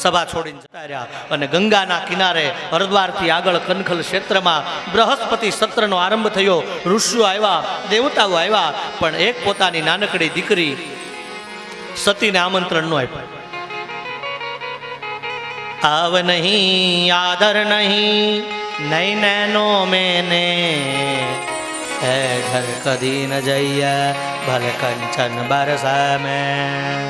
સભા છોડીને જતા રહ્યા અને ગંગાના કિનારે હરદ્વારથી આગળ કનખલ ક્ષેત્રમાં બૃહસ્પતિ સત્રનો આરંભ થયો. ઋષિઓ આવ્યા, દેવતાઓ આવ્યા, પણ એક પોતાની નાનકડી દીકરી સતીને આમંત્રણ ન આપ્યું. આવ નહીં આદર નહીં નહીં નૈનો મેને હે ઘર કદી ન જઈએ ભલ કંચન બરસા મેં.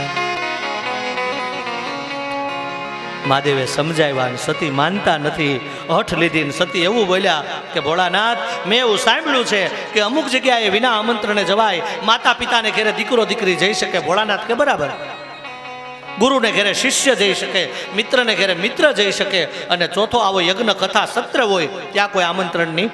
મહાદેવે સમજાવ્યા, સતી માનતા નથી. હઠ લીધી. સતી એવું બોલ્યા કે ભોળાનાથ, મેં એવું સાંભળ્યું છે કે અમુક જગ્યાએ વિના આમંત્રણે જવાય. માતા પિતાને ઘેરે દીકરો દીકરી જઈ શકે. ભોળાનાથ કે બરાબર. ગુરુને ઘેરે શિષ્ય જઈ શકે, મિત્રને ઘેરે મિત્ર જઈ શકે, અને ચોથો આવો યજ્ઞ કથા સત્ર હોય ત્યાં કોઈ આમંત્રણ નહીં.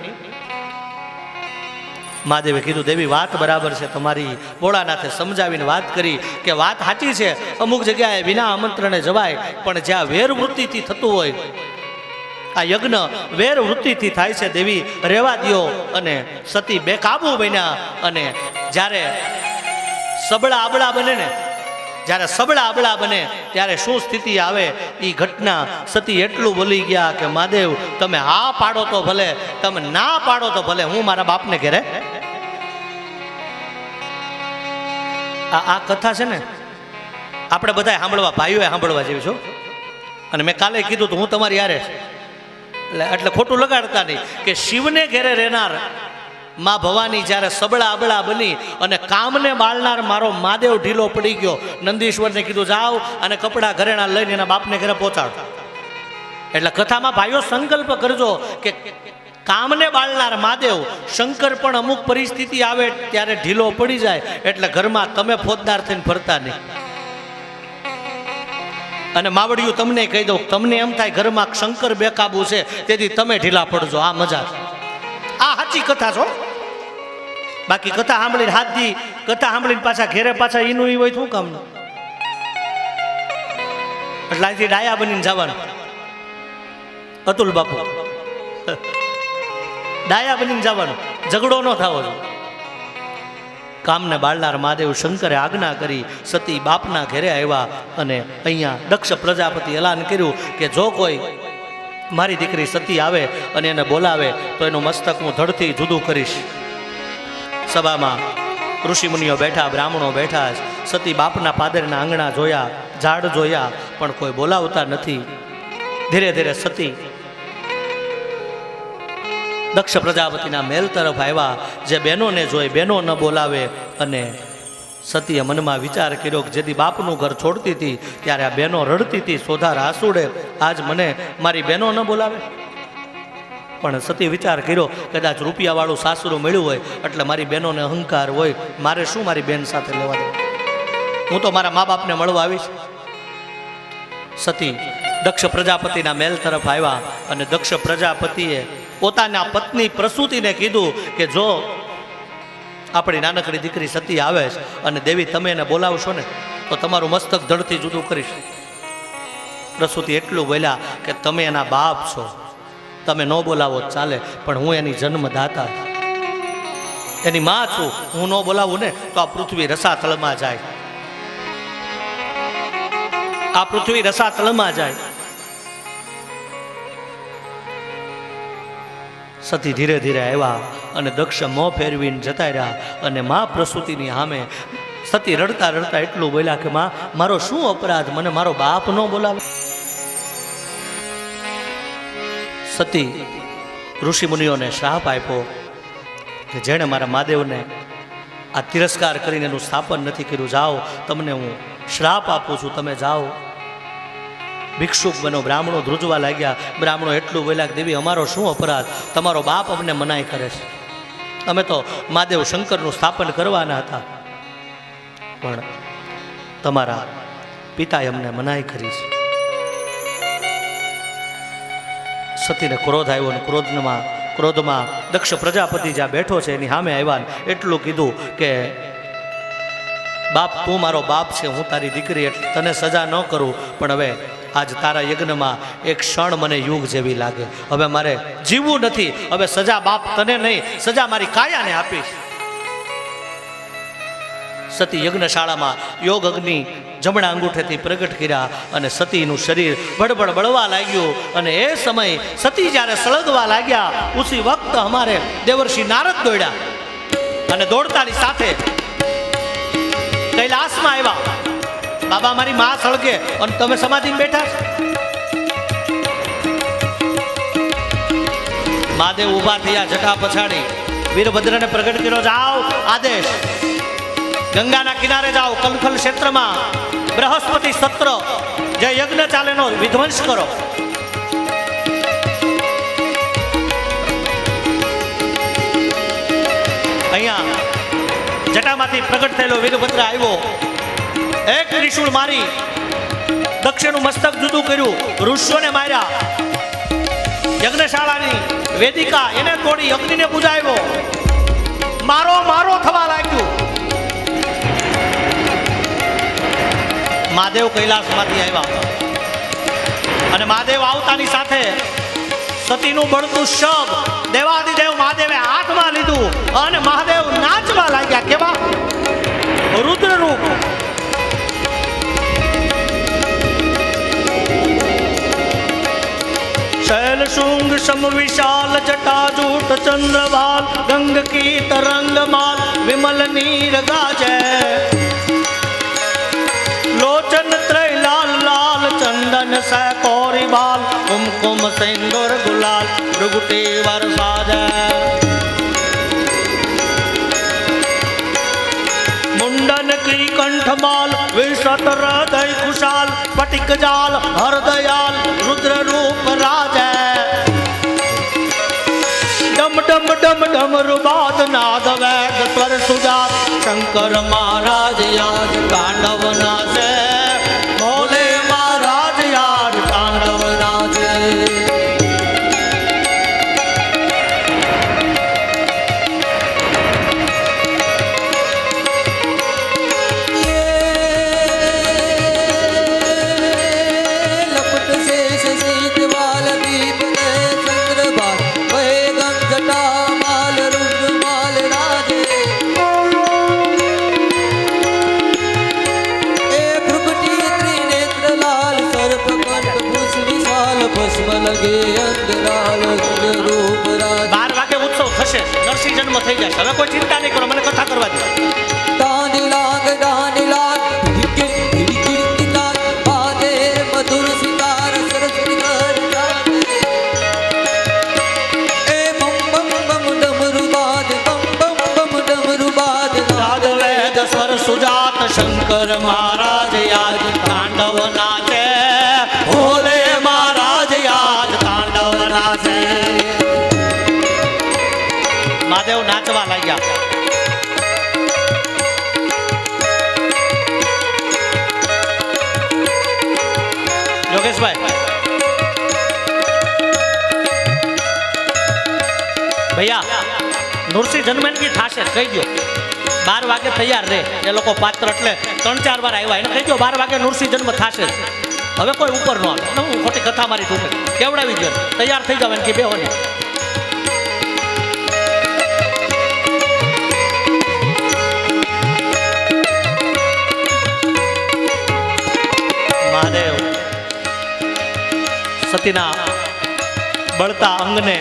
મહાદેવે કીધું, દેવી વાત બરાબર છે તમારી. ભોળાનાથે સમજાવીને વાત કરી કે વાત સાચી છે, અમુક જગ્યાએ વિના આમંત્રણે જવાય, પણ જ્યાં વેરવૃત્તિથી થતું હોય, આ યજ્ઞ વેરવૃત્તિથી થાય છે. દેવી રહેવા દ્યો. અને સતી બેકાબુ બન્યા. અને જ્યારે સબળા આબળા બને ને, જ્યારે સબળા આબળા બને ત્યારે શું સ્થિતિ આવે એ ઘટના સતી એટલું બોલી ગયા કે મહાદેવ, તમે હા પાડો તો ભલે, તમે ના પાડો તો ભલે, હું મારા બાપને ઘેરે. આ કથા છે ને, આપણે બધા સાંભળવા, ભાઈઓએ સાંભળવા જેવી છો. અને મેં કાલે કીધું તો હું તમારી યારે એટલે ખોટું લગાડતા નહીં કે શિવને ઘેરે રહેનાર માં ભવાની જ્યારે સબળા અબળા બની અને કામને બાળનાર મારો મહાદેવ ઢીલો પડી ગયો. નંદીશ્વરને કીધું જાઓ અને કપડાં ઘરેણા લઈને એના બાપને ઘરે પહોંચાડો. એટલે કથામાં ભાઈઓ સંકલ્પ કરજો કે કામને બાળનાર મહાદેવ શંકર પણ અમુક પરિસ્થિતિ આવે ત્યારે ઢીલો પડી જાય. એટલે ઘરમાં તમે ફોજદાર થઈને ફરતા નહીં. અને માવડિયું તમને કહી દઉં, તમને એમ થાય ઘરમાં શંકર બેકાબુ છે તેથી તમે ઢીલા પડજો. આ મજા છે. આ સાચી કથા છો. બાકી કથા સાંભળીને હાથ દી, કથા સાંભળીને પાછા ઘેરે પાછા ઈનું ઈ હોય શું કામ? એટલે અહીંથી ડાયા બનીને જવાનું. અતુલ બાપુ ડાયા બનીને જવાનું, ઝઘડો ન થવો જોઈએ. કામને બાળનાર મહાદેવ શંકરે આજ્ઞા કરી. સતી બાપના ઘેરે આવ્યા અને અહીંયા દક્ષ પ્રજાપતિ એલાન કર્યું કે જો કોઈ મારી દીકરી સતી આવે અને એને બોલાવે તો એનું મસ્તક હું ધડથી જુદું કરીશ. સભામાં ઋષિમુનિઓ બેઠા, બ્રાહ્મણો બેઠા. સતી બાપના પાદરના આંગણા જોયા, ઝાડ જોયા, પણ કોઈ બોલાવતા નથી. ધીરે ધીરે સતી દક્ષ પ્રજાપતિના મહેલ તરફ આવ્યા. જે બહેનોને જોઈ બહેનો ન બોલાવે. અને સતીએ મનમાં વિચાર કર્યો કે જેથી બાપનું ઘર છોડતી હતી ત્યારે આ બહેનો રડતી હતી સોધાર આંસુડે, આજ મને મારી બહેનો ન બોલાવે. પણ સતી વિચાર કર્યો કદાચ રૂપિયાવાળું સાસરું મળ્યું હોય એટલે મારી બહેનોને અહંકાર હોય, મારે શું મારી બહેન સાથે લેવા દે, હું તો મારા મા બાપને મળવા આવીશ. સતી દક્ષ પ્રજાપતિના મહેલ તરફ આવ્યા અને દક્ષ પ્રજાપતિએ પોતાના પત્ની પ્રસૂતિને કીધું કે જો આપણી નાનકડી દીકરી સતી આવે છે અને દેવી તમે એને બોલાવશો ને તો તમારું મસ્તક ધડથી જુદું કરીશ. પ્રસૂતિ એટલું બોલ્યા કે તમે એના બાપ છો, તમે ન બોલાવો ચાલે, પણ હું એની જન્મદાતા, એની માં છું. હું ન બોલાવું ને તો આ પૃથ્વી રસાતળમાં જાય, આ પૃથ્વી રસાતળમાં જાય. સતી ધીરે ધીરે આવ્યા અને દક્ષ મોં ફેરવીને જતા રહ્યા. અને મા પ્રસૂતિની સામે સતી રડતા રડતા એટલું બોલ્યા કે માં, મારો શું અપરાધ, મને મારો બાપ ન બોલાવે. સતી ઋષિમુનિઓને શ્રાપ આપ્યો કે જેણે મારા મહાદેવને આ તિરસ્કાર કરીને એનું સ્થાપન નથી કર્યું, જાઓ તમને હું શ્રાપ આપું છું, તમે જાઓ ભિક્ષુક બનો. બ્રાહ્મણો ધ્રુજવા લાગ્યા. બ્રાહ્મણો એટલું બોલ્યા કે દેવી અમારો શું અપરાધ, તમારો બાપ અમને મનાઈ કરે છે, અમે તો મહાદેવ શંકરનું સ્થાપન કરવાના હતા, પણ તમારા પિતાએ અમને મનાઈ કરી છે. સતીને ક્રોધ આવ્યો અને ક્રોધમાં દક્ષ પ્રજાપતિ જ્યાં બેઠો છે એની સામે આવ્યા. એટલું કીધું કે બાપ તું મારો બાપ છે, હું તારી દીકરી, એટલે તને સજા ન કરું, પણ હવે આજ તારા યજ્ઞમાં એક ક્ષણ મને યુગ જેવી લાગે, હવે મારે જીવવું નથી, હવે સજા બાપ તને નહીં, સજા મારી કાયાને આપીશ. સતી યજ્ઞશાળામાં યોગ અગ્નિ જમણા અંગૂઠેથી પ્રગટ કર્યા અને સતીનું શરીર બળબડ બળવા લાગ્યું અને એ સમય સતી જ્યારે સળગવા લાગ્યા ઉસી વખત અમારે દેવર્ષિ નારદ દોડ્યા અને દોડતાની સાથે કૈલાસમાં આવ્યા. બાબા મારી માં સળગે અને તમે સમાધિમાં બેઠા છો. મહાદેવ ઊભા થયા જટા પછાડી વીરભદ્રને પ્રગટ કર્યો, જાઓ આદેશ, ગંગાના કિનારે જાઓ, કલખલ ક્ષેત્રમાં બૃહસ્પતિ સત્ર જે યજ્ઞ ચાલેનો વિધ્વંસ કરો. અહીંયા જટામાંથી પ્રગટ થયેલો વીરભદ્ર આવ્યો, એક ત્રિશૂળ મારી દક્ષનું મસ્તક જુદું કર્યું, ઋષિઓને માર્યા, યજ્ઞશાળાની વેદિકા એને તોડી અગ્નિને બુજાવ્યો, મારો મારો થવા લાગ્યું. મહાદેવ કૈલાસમાંથી આવ્યા અને મહાદેવ આવતાની સાથે સતીનું બળતું શબ દેવાદિદેવ મહાદેવે હાથમાં લીધું અને મહાદેવ નાચવા લાગ્યા. કેવા રુદ્ર રૂપ. शैल शुंग सम विशाल जटाजूट चंद्रवाल गंग की तरंग माल विमल नीर गाजे लोचन त्रय लाल लाल चंदन से कौरी बाल कुमकुम सिंदूर गुलाल भृगुटी वरसाजे मुंडन की कंठमाल विशत हृदय खुशाल पटिक जाल हरदयाल रुद्र रूप राजे डम डम डम डम रुबाद नाद वैद स्वर सुजात शंकर महाराज याद तांडव नाचे भोले महाराज याद तांडव नाचे. બાર વાગે ઉત્સવ થશે, નરસિંહ જન્મ થઈ જશે. હવે કોઈ ચિંતા નહીં કરો, મને કથા કરવા દો. સ્વર સુજાત શંકર મહારાજ યાદ તાંડવ નાચે ભોલે મહારાજ યાદ તાંડવ નાચે. મહાદેવ નાચવા લાગ્યા. યોગેશભાઈ ભૈયા નૃસિંહ જન્મનકી થાશે કહી દો. 12 વાગે તૈયાર રહે એ લોકો પાત્ર, એટલે 3-4 વાર આવ્યા એને કહી દો 12 વાગે નૃસિંહ જન્મ થશે. હવે કોઈ ઉપર ન આવે, હું ખોટી કથા મારી ઠૂક કેવડાવી દો, તૈયાર થઈ જાવ કે બેહો ને. મહાદેવ સતીના બળતા અંગને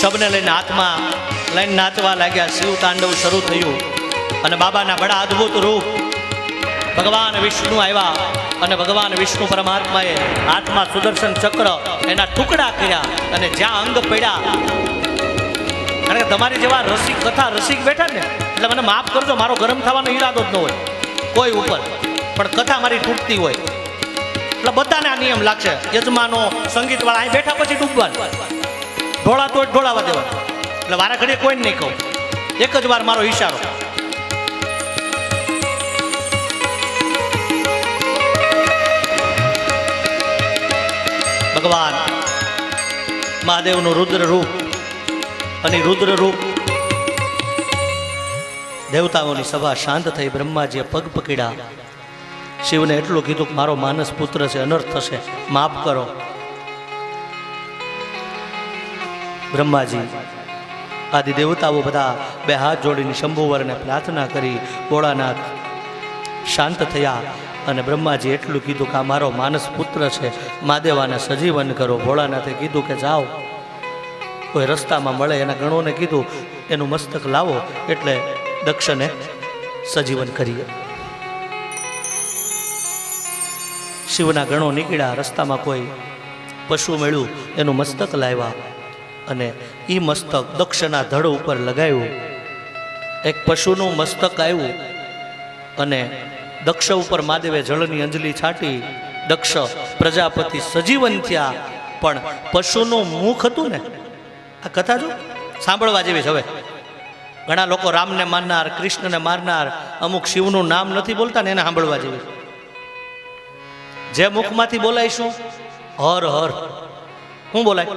શબને લઈને હાથમાં લઈને નાચવા લાગ્યા. શિવ તાંડવ શરૂ થયું અને બાબાના બડા અદ્ભુત રૂપ ભગવાન વિષ્ણુ આવ્યા અને ભગવાન વિષ્ણુ પરમાત્માએ હાથમાં સુદર્શન ચક્ર એના ટુકડા કર્યા અને જ્યાં અંગ પડ્યા, કારણ કે તમારી જેવા રસિક કથા રસિક બેઠા ને એટલે મને માફ કરજો, મારો ગરમ થવાનો ઈરાદો જ ન હોય કોઈ ઉપર, પણ કથા મારી તૂટતી હોય એટલે બધાને આ નિયમ લાગશે. યજમાનો સંગીત વાળા અહીં બેઠા પછી ડૂબવાનું, ઢોળા તો જ ઢોળાવા દેવા, એટલે વારા ઘડીએ કોઈ નહીં કહું, એક જ વાર મારો ઈશારો. ભગવાન મહાદેવનું રુદ્ર રૂપ અને રુદ્ર રૂપ દેવતાઓની સભા શાંત થઈ. બ્રહ્માજીએ પગ પકડ્યા, શિવને એટલું કીધું કે મારો માનસ પુત્ર છે, અનર્થ થશે, માફ કરો. બ્રહ્માજી આદિ દેવતાઓ બધા બે હાથ જોડીને શંભુવરને પ્રાર્થના કરી. ભોળાનાથ શાંત થયા અને બ્રહ્માજી એટલું કીધું કે આ મારો માનસ પુત્ર છે, મહાદેવાને સજીવન કરો. ભોળાનાથે કીધું કે જાઓ, કોઈ રસ્તામાં મળે એના ગણોને કીધું એનું મસ્તક લાવો, એટલે દક્ષને સજીવન કરીએ. શિવના ગણો નીકળ્યા, રસ્તામાં કોઈ પશુ મળ્યું, એનું મસ્તક લાવ્યા અને એ મસ્તક દક્ષના ધડ ઉપર લગાવ્યું. એક પશુનું મસ્તક આવ્યું અને દક્ષ ઉપર મહાદેવે જળની અંજલિ છાંટી. દક્ષ પ્રજાપતિ સજીવન થયા, પણ પશુનું મુખ હતું ને, આ કથા જો સાંભળવા જેવી છે. હવે ઘણા લોકો રામને મારનાર, કૃષ્ણને મારનાર, અમુક શિવનું નામ નથી બોલતા ને, એને સાંભળવા જેવી. જે મુખમાંથી બોલાઈશું હર હર, શું બોલાય?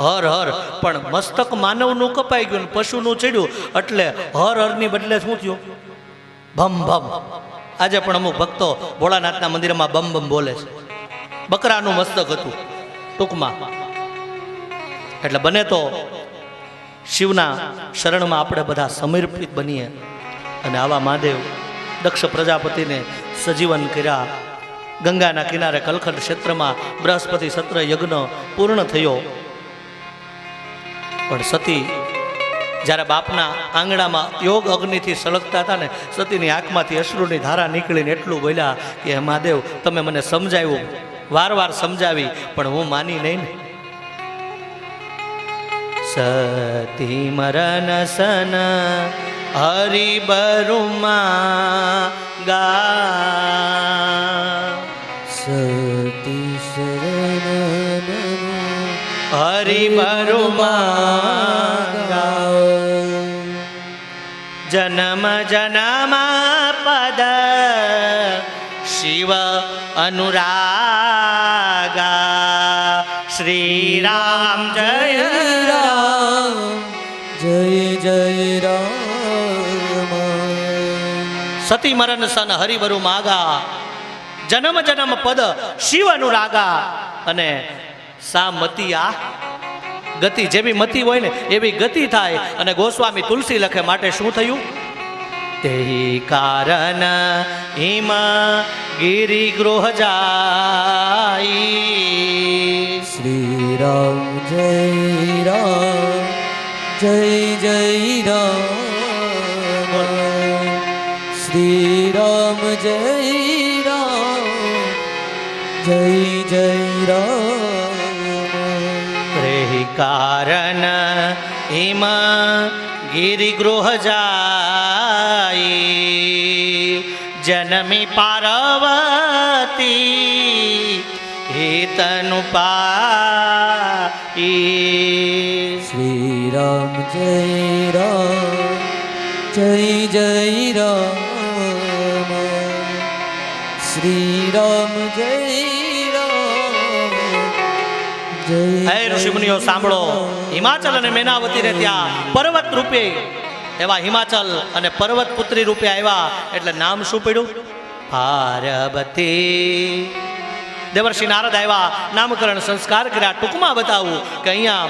હર હર. પણ મસ્તક માનવનું કપાઈ ગયું, પશુનું ચડ્યું, એટલે હર હરની બદલે શું થયું? ભમ ભમ. આજે પણ અમુક ભક્તો ભોળાનાથના મંદિરમાં બમ બમ બોલે છે. બકરાનું મસ્તક હતું ટૂંકમાં. એટલે બને તો શિવના શરણમાં આપણે બધા સમર્પિત બનીએ અને આવા મહાદેવ દક્ષ પ્રજાપતિને સજીવન કર્યા. ગંગાના કિનારે કલખલ ક્ષેત્રમાં બૃહસ્પતિ સત્ર યજ્ઞ પૂર્ણ થયો. પણ સતી જ્યારે બાપના આંગણામાં યોગ અગ્નિથી સળગતા હતા ને, સતીની આંખમાંથી અશ્રુની ધારા નીકળીને એટલું બોલ્યા કે મહાદેવ તમે મને સમજાવ્યું, વારવાર સમજાવી, પણ હું માની નહીં ને. સતી મરણ સન હરિબરુમાં ગા, સતી શરણ હરિબરુમાં ગા, જન્મ જન્મ પદ શિવ અનુરાગા. શ્રી રામ જય રામ, જય જય રામ. સતી મરણ સન હરિવરુ માગા, જન્મ જન્મ પદ શિવ અનુરાગા. અને સા મતી, આ ગતિ જેવી મતી હોય ને એવી ગતિ થાય. અને ગોસ્વામી તુલસી લખે માટે શું થયું? તે કારણ હિમ ગિરિ ગૃહ જાય. શ્રી રામ જય રામ, જય જય રામ. શ્રી રામ જય રામ, જય જય રામ. રે કારણ હિમ ગિરિ ગૃહ જાય, જનમી પાર્વતી હેતનુ પાઈ. શ્રી રામ જય રામ, જય જય રામ. શ્રી રામ જય રામ, જય. હે ઋષિમુનિઓ સાંભળો, હિમાચલ અને મેનાવતી ને ત્યાં પર્વત રૂપે એવા હિમાચલ અને પર્વત પુત્રી રૂપે આવ્યા. એટલે નામ શું પડ્યું? પાર્વતી. દેવર્ષિ નારદ આવ્યા, નામકરણ સંસ્કાર કર્યા. ટૂંકમાં બતાવું કે અહીંયા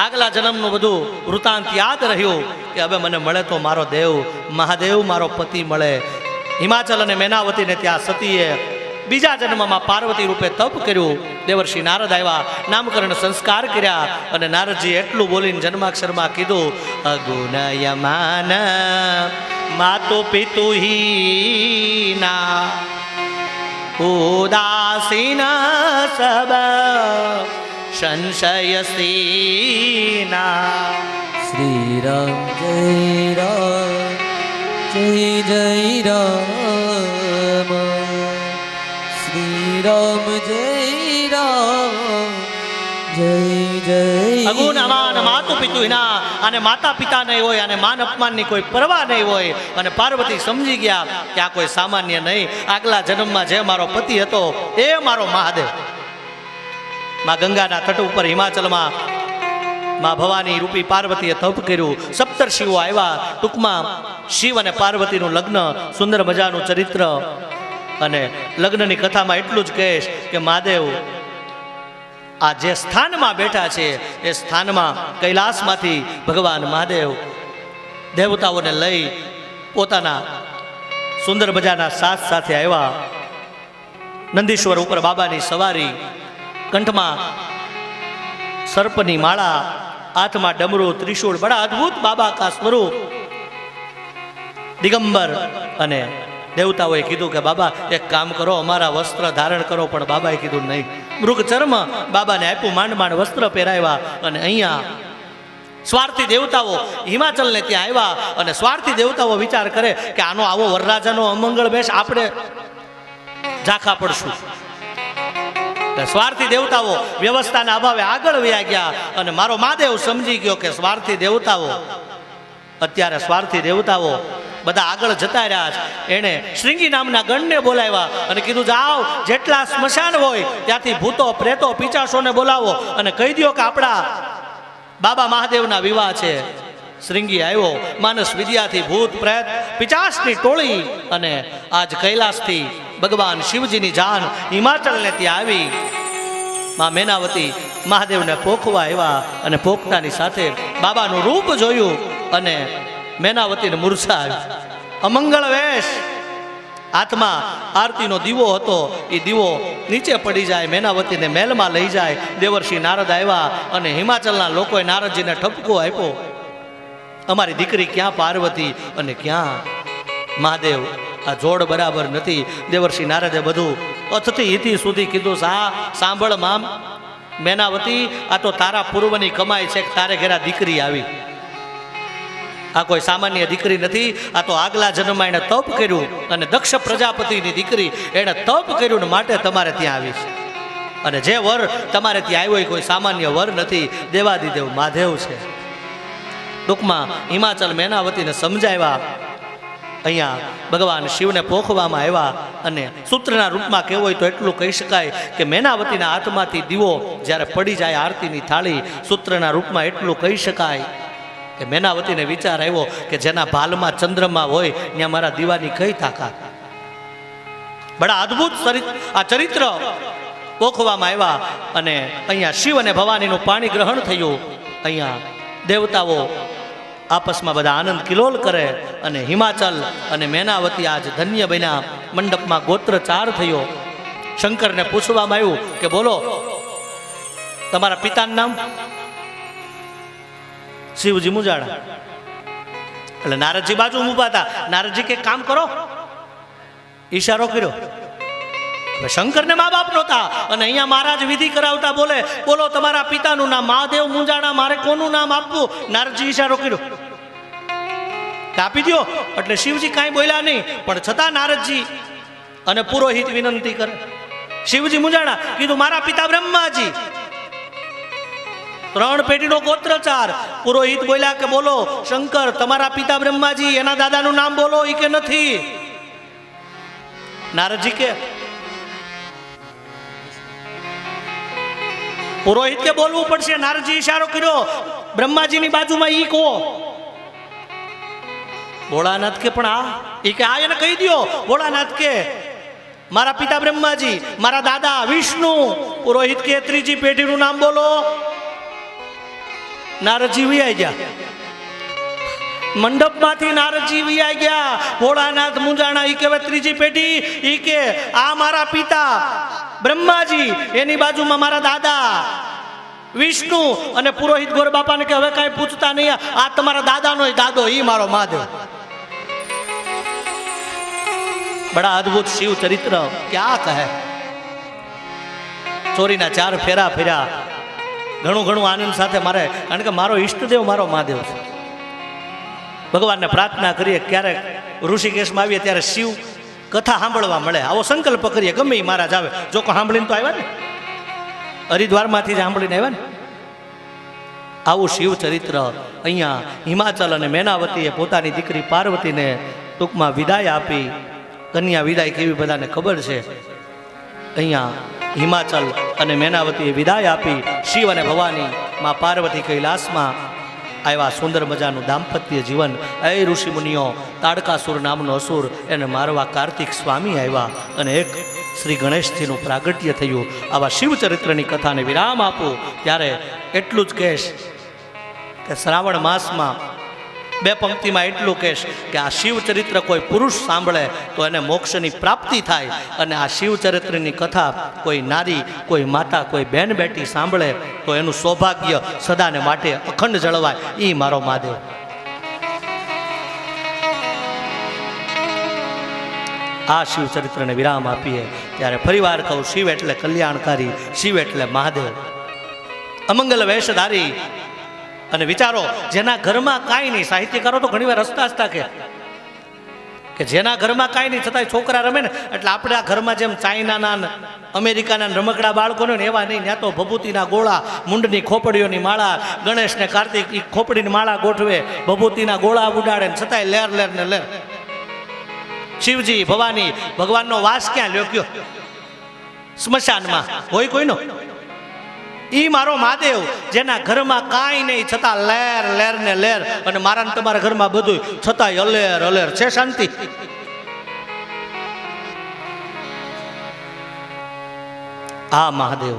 આગલા જન્મનું બધું વૃતાંત યાદ રહ્યું કે હવે મને મળે તો મારો દેવ મહાદેવ મારો પતિ મળે. હિમાચલ અને મેનાવતીને ત્યાં સતીએ બીજા જન્મમાં પાર્વતી રૂપે તપ કર્યું. દેવર્ષિ નારદ આવ્યા, નામકરણ સંસ્કાર કર્યા. અને નારદજી એટલું બોલીને જન્માક્ષરમાં કીધું, અગુણયમાન માતુ પિતુ હીના, ઉદાસીન સબ સંશયસીના. શ્રી રામ જય રામ, જય જય રામ. શ્રી રામ જય રામ, જય જય. અગુણમાન માતુ પિતુ હિના, અને માતા પિતા નહીં હોય અને માન અપમાનની કોઈ પરવા નહીં હોય. અને પાર્વતી સમજી ગયા કે આ કોઈ સામાન્ય નહીં, આગલા જન્મમાં જે મારો પતિ હતો એ મારો મહાદેવ. માં ગંગાના તટ ઉપર હિમાચલમાં માં ભવાની રૂપી પાર્વતીએ તપ કર્યું. સપ્તર્ષિઓ આવ્યા. ટૂંકમાં શિવ અને પાર્વતીનું લગ્ન, સુંદર મજાનું ચરિત્ર. અને લગ્નની કથામાં એટલું જ કહેશ કે મહાદેવ આ જે સ્થાનમાં બેઠા છે એ સ્થાનમાં કૈલાસમાંથી ભગવાન મહાદેવ દેવતાઓને લઈ પોતાના સુંદર મજાના સાથ સાથે આવ્યા. નંદીશ્વર ઉપર બાબાની સવારી, કંઠમાં સર્પની માળા, હાથમાં ડમરું, ત્રિશૂળ, બડા અદ્ભુત બાબા કા સ્વરૂપ. દિગંબર અને દેવતાઓએ કીધું કે બાબા એક કામ કરો, અમારા વસ્ત્ર ધારણ કરો. પણ બાબાએ કીધું નહીં. મૃગ ચર્મ બાબાને આપ્યું, માંડ માંડ વસ્ત્ર પહેરાવ્યા. અને અહીંયા સ્વાર્થી દેવતાઓ હિમાચલને ત્યાં આવ્યા અને સ્વાર્થી દેવતાઓ વિચાર કરે કે આનો આવો વરરાજાનો અમંગળ વેશ, આપણે ઝાંખા પડશું. સ્વાર્થી દેવતાઓ વ્યવસ્થાના અભાવે આગળ વયા ગયા અને મારો મહાદેવ સમજી ગયો કે સ્વાર્થી દેવતાઓ, અત્યારે સ્વાર્થી દેવતાઓ બધા આગળ જતા રહ્યા છે. એણે શ્રીંગી નામના ગણને બોલાવ્યા અને કીધું જાઓ, જેટલા સ્મશાન હોય ત્યાંથી ભૂતો, પ્રેતો, પિચાસોને બોલાવો અને કહી દો કે આપણા બાબા મહાદેવના વિવાહ છે. શ્રીંગી આવ્યો, માનસ વિદ્યાથી ભૂત, પ્રેત, પિચાસની ટોળી અને આજ કૈલાસથી ભગવાન શિવજીની જાન હિમાચલને ત્યાં આવી. માં મેનાવતી મહાદેવને પોખવા આવ્યા અને પોખતાની સાથે બાબાનું રૂપ જોયું અને મેનાવતીને મૂર્છા આવી. અમંગળ વેશ, હાથમાં આરતીનો દીવો હતો, એ દીવો નીચે પડી જાય, મેનાવતીને મહેલમાં લઈ જાય. દેવર્ષિ નારદ આવ્યા અને હિમાચલના લોકોએ નારદજીને ઠપકો આપ્યો, અમારી દીકરી ક્યાં પાર્વતી અને ક્યાં મહાદેવ, આ જોડ બરાબર નથી. દેવર્ષિ નારદે બધું અથથી ઇતિ સુધી કીધું. સાંભળ મામ મેનાવતી, આ તો તારા પૂર્વની કમાઈ છે કે તારે ઘેરા દીકરી આવી. આ કોઈ સામાન્ય દીકરી નથી, આ તો આગલા જન્મમાં એણે તપ કર્યું અને દક્ષ પ્રજાપતિની દીકરી, એણે તપ કર્યું ને માટે તમારે ત્યાં આવી છે. અને જે વર તમારે ત્યાં આવ્યો એ કોઈ સામાન્ય વર નથી, દેવાદિદેવ મહાદેવ છે. ટૂંકમાં હિમાચલ મેનાવતીને સમજાવ્યા. અહીંયા ભગવાન શિવને પોખવામાં આવ્યા અને સૂત્રના રૂપમાં કહેવું હોય તો એટલું કહી શકાય કે મેનાવતીના હાથમાંથી દીવો જ્યારે પડી જાય, આરતીની થાળી, સૂત્રના રૂપમાં એટલું કહી શકાય કે મેનાવતીને વિચાર આવ્યો કે જેના ભાલમાં ચંદ્રમાં હોય ત્યાં મારા દીવાની કઈ તાકાત. બડા અદ્ભુત આ ચરિત્ર પોખવામાં આવ્યા અને અહીંયા શિવ અને ભવાનીનું પાણી ગ્રહણ થયું. અહીંયા દેવતાઓ આપસમાં બધા આનંદ કિલોલ કરે અને હિમાચલ અને મેનાવતી આજ ધન્ય બન્યા. મંડપમાં ગોત્રચાર થયો. શંકરને પૂછવામાં આવ્યું કે બોલો તમારા પિતાનું નામ? શિવજી મુજાડા. એટલે નારદજી બાજુ ઊભા હતા. નારદજી કે કામ કરો, ઈશારો કર્યો. શંકરને મા બાપ નહોતા અને અહીંયા મહારાજ વિધિ કરાવતા બોલે બોલો તમારા પિતાનું નામ? મહાદેવ મુંજાણા, મારે કોનું નામ આપવું? નારદજી ઈશારો કર્યો, આપી દો. એટલે શિવજી કાંઈ બોલ્યા નહીં, પણ છતાં નારદજી અને પુરોહિત વિનંતી કરે. શિવજી મુંજાણા કીધું મારા પિતા બ્રહ્માજી. 3 પેઢીનો ગોત્રચાર. પુરોહિત બોલ્યા કે બોલો શંકર તમારા પિતા બ્રહ્માજી, એના દાદાનું નામ બોલો. ઈ કે નથી. નારદજી કે પુરોહિત કે બોલવું પડશે. નારદજી ઈશારો કર્યો, બ્રહ્માજીની બાજુમાં ઈ કહો. ભોળાનાથ કે પણ ઈ કે એને કહી દો. ભોળાનાથ કે મારા પિતા બ્રહ્માજી, મારા દાદા વિષ્ણુ. પુરોહિત કે 3જી પેઢીનું નામ બોલો. નારદજી વિયાઈ ગયા. મંડપમાંથી નારદજી વિયાઈ ગયા. ભોળાનાથ મુંજાણા ઈ કે 3જી પેઢી. ઈ કે આ મારા પિતા બ્રહ્માજી, એની બાજુમાં મારા દાદા વિષ્ણુ. અને પુરોહિત ગોર બાપાને કે હવે કાંઈ પૂછતા નહીં, આ તમારા દાદાનો દાદો, ઈ મારો મહાદેવ. બડા અદ્ભુત શિવ ચરિત્ર ક્યાં કહે. ચોરીના 4 ફેરા ફેર્યા. ઘણું આનંદ સાથે મારે, કારણ કે મારો ઈષ્ટદેવ મારો મહાદેવ છે. ભગવાનને પ્રાર્થના કરીએ, ક્યારેક ઋષિકેશમાં આવીએ ત્યારે શિવ કથા સાંભળવા મળે, આવો સંકલ્પ કરીએ. ગમે એ મહારાજ આવે, જો કોઈ સાંભળીને તો આવ્યા ને, હરિદ્વારમાંથી જ સાંભળીને આવ્યા ને. આવું શિવ ચરિત્ર અહીંયા હિમાચલ અને મેનાવતીએ પોતાની દીકરી પાર્વતીને ટૂંકમાં વિદાય આપી. કન્યા વિદાય કેવી બધાને ખબર છે. અહીંયા હિમાચલ અને મેનાવતીએ વિદાય આપી. શિવ અને ભવાની માં પાર્વતી કૈલાસમાં આવ્યા. સુંદર મજાનું દાંપત્ય જીવન. એ ઋષિ મુનિઓ, તાડકાસુર નામનો અસુર, એને મારવા કાર્તિક સ્વામી આવ્યા અને એક શ્રી ગણેશજીનું પ્રાગટ્ય થયું. આવા શિવચરિત્રની કથાને વિરામ આપું ત્યારે એટલું જ કહેશ કે શ્રાવણ માસમાં બે પંક્તિમાં એટલું કહેશ કે આ શિવચરિત્ર કોઈ પુરુષ સાંભળે તો એને મોક્ષની પ્રાપ્તિ થાય, અને આ શિવચરિત્રની કથા કોઈ નારી, કોઈ માતા, કોઈ બેન બેટી સાંભળે તો એનું સૌભાગ્ય સદાને માટે અખંડ જળવાય. એ મારો મહાદેવ. આ શિવચરિત્રને વિરામ આપીએ ત્યારે ફરીવાર કહું, શિવ એટલે કલ્યાણકારી, શિવ એટલે મહાદેવ, અમંગલ વેશધારી. અને વિચારો, જેના ઘરમાં કાંઈ નહીં, સાહિત્યકારો તો ઘણી વાર હસતા હસતા કે જેના ઘરમાં કાંઈ નહીં છતાંય છોકરા રમે ને, એટલે આપણે આ ઘરમાં જેમ ચાઇનાના, અમેરિકાના રમકડા બાળકોને ને એવા નહીં. ત્યાં તો ભભૂતિના ગોળા, મુંડની ખોપડીઓની માળા, ગણેશ ને કાર્તિક ખોપડીની માળા ગોઠવે, ભભૂતિના ગોળા ઉડાડે ને છતાંય લેર લેર ને લેર. શિવજી, ભવાની, ભગવાનનો વાસ ક્યાં લ્યો કયો? સ્મશાનમાં હોય કોઈનો? ઈ મારો મહાદેવ, જેના ઘરમાં કાંઈ નહીં છતાં લેર લેર ને લેર, અને મારા ને તમારા ઘરમાં બધું છતાંય અલેર અલેર છે. શાંતિ. આ મહાદેવ,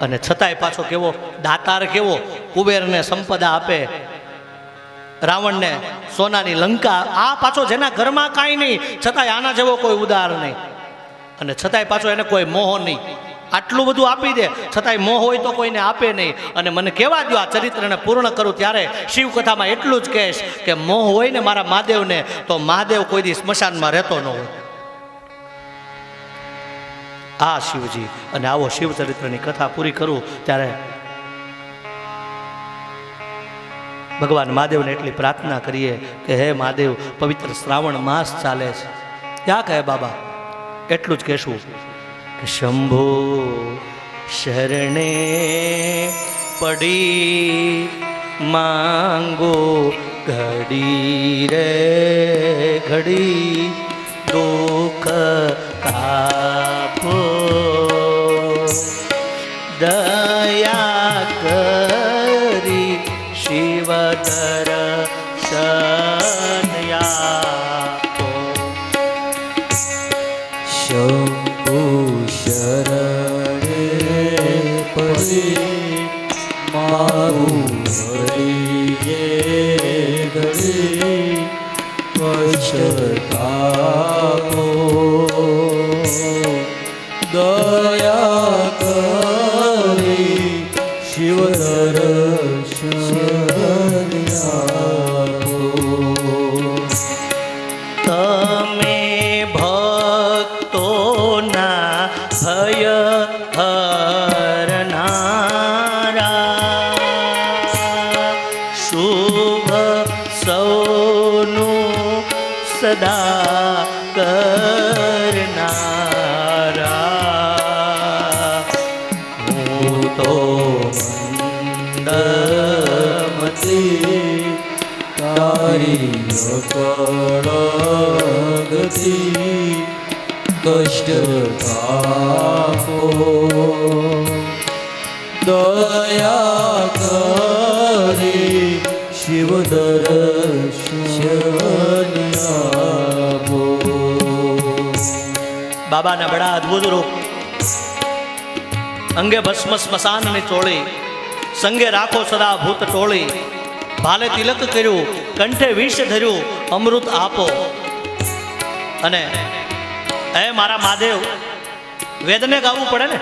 અને છતાંય પાછો કેવો દાતાર, કેવો કુબેરને સંપદા આપે, રાવણને સોનાની લંકા. આ પાછો જેના ઘરમાં કાંઈ નહીં છતાંય આના જેવો કોઈ ઉદાર નહીં, અને છતાંય પાછો એને કોઈ મોહ નહીં. આટલું બધું આપી દે છતાંય મોહ હોય તો કોઈને આપે નહીં. અને મને કહેવા દો, આ ચરિત્રને પૂર્ણ કરું ત્યારે શિવકથામાં એટલું જ કહેશ કે મોહ હોય ને મારા મહાદેવને, તો મહાદેવ કોઈ દી સ્મશાનમાં રહેતો ન હોય. આ શિવજી. અને આવો શિવચરિત્રની કથા પૂરી કરું ત્યારે ભગવાન મહાદેવને એટલી પ્રાર્થના કરીએ કે હે મહાદેવ, પવિત્ર શ્રાવણ માસ ચાલે છે, ક્યાં કહે બાબા? એટલું જ કહેશું કે શંભો શરણે પડી માંગો ઘડી રે ઘડી, દુઃખ કાપો દયા કરી શિવ દર્શન આપો. શંભુ શરણે પડી મારું હરિયે ઘડી, પશ્ચાતાપો દયા કરી શિવ દર્શન આપો. તમે ભક્તોના ભય હરનારા, શુભ સૌનું સદા કરનારા. હું તો મંદમતી તારી અકળ ગતિ, કષ્ટ તાપો દયા કરી શિવ દર્શન આપો. બાબાના બડા અદ્ભુત રૂપ. અંગે ભસ્મ સ્મશાનની ચોળી, સંગે રાખો સદા ભૂત ટોળી. ભાલે તિલક કર્યું, કંઠે વિષ ધર્યું, અમૃત આપો. અને એ મારા મહાદેવ, વેદને ગાવું પડે ને.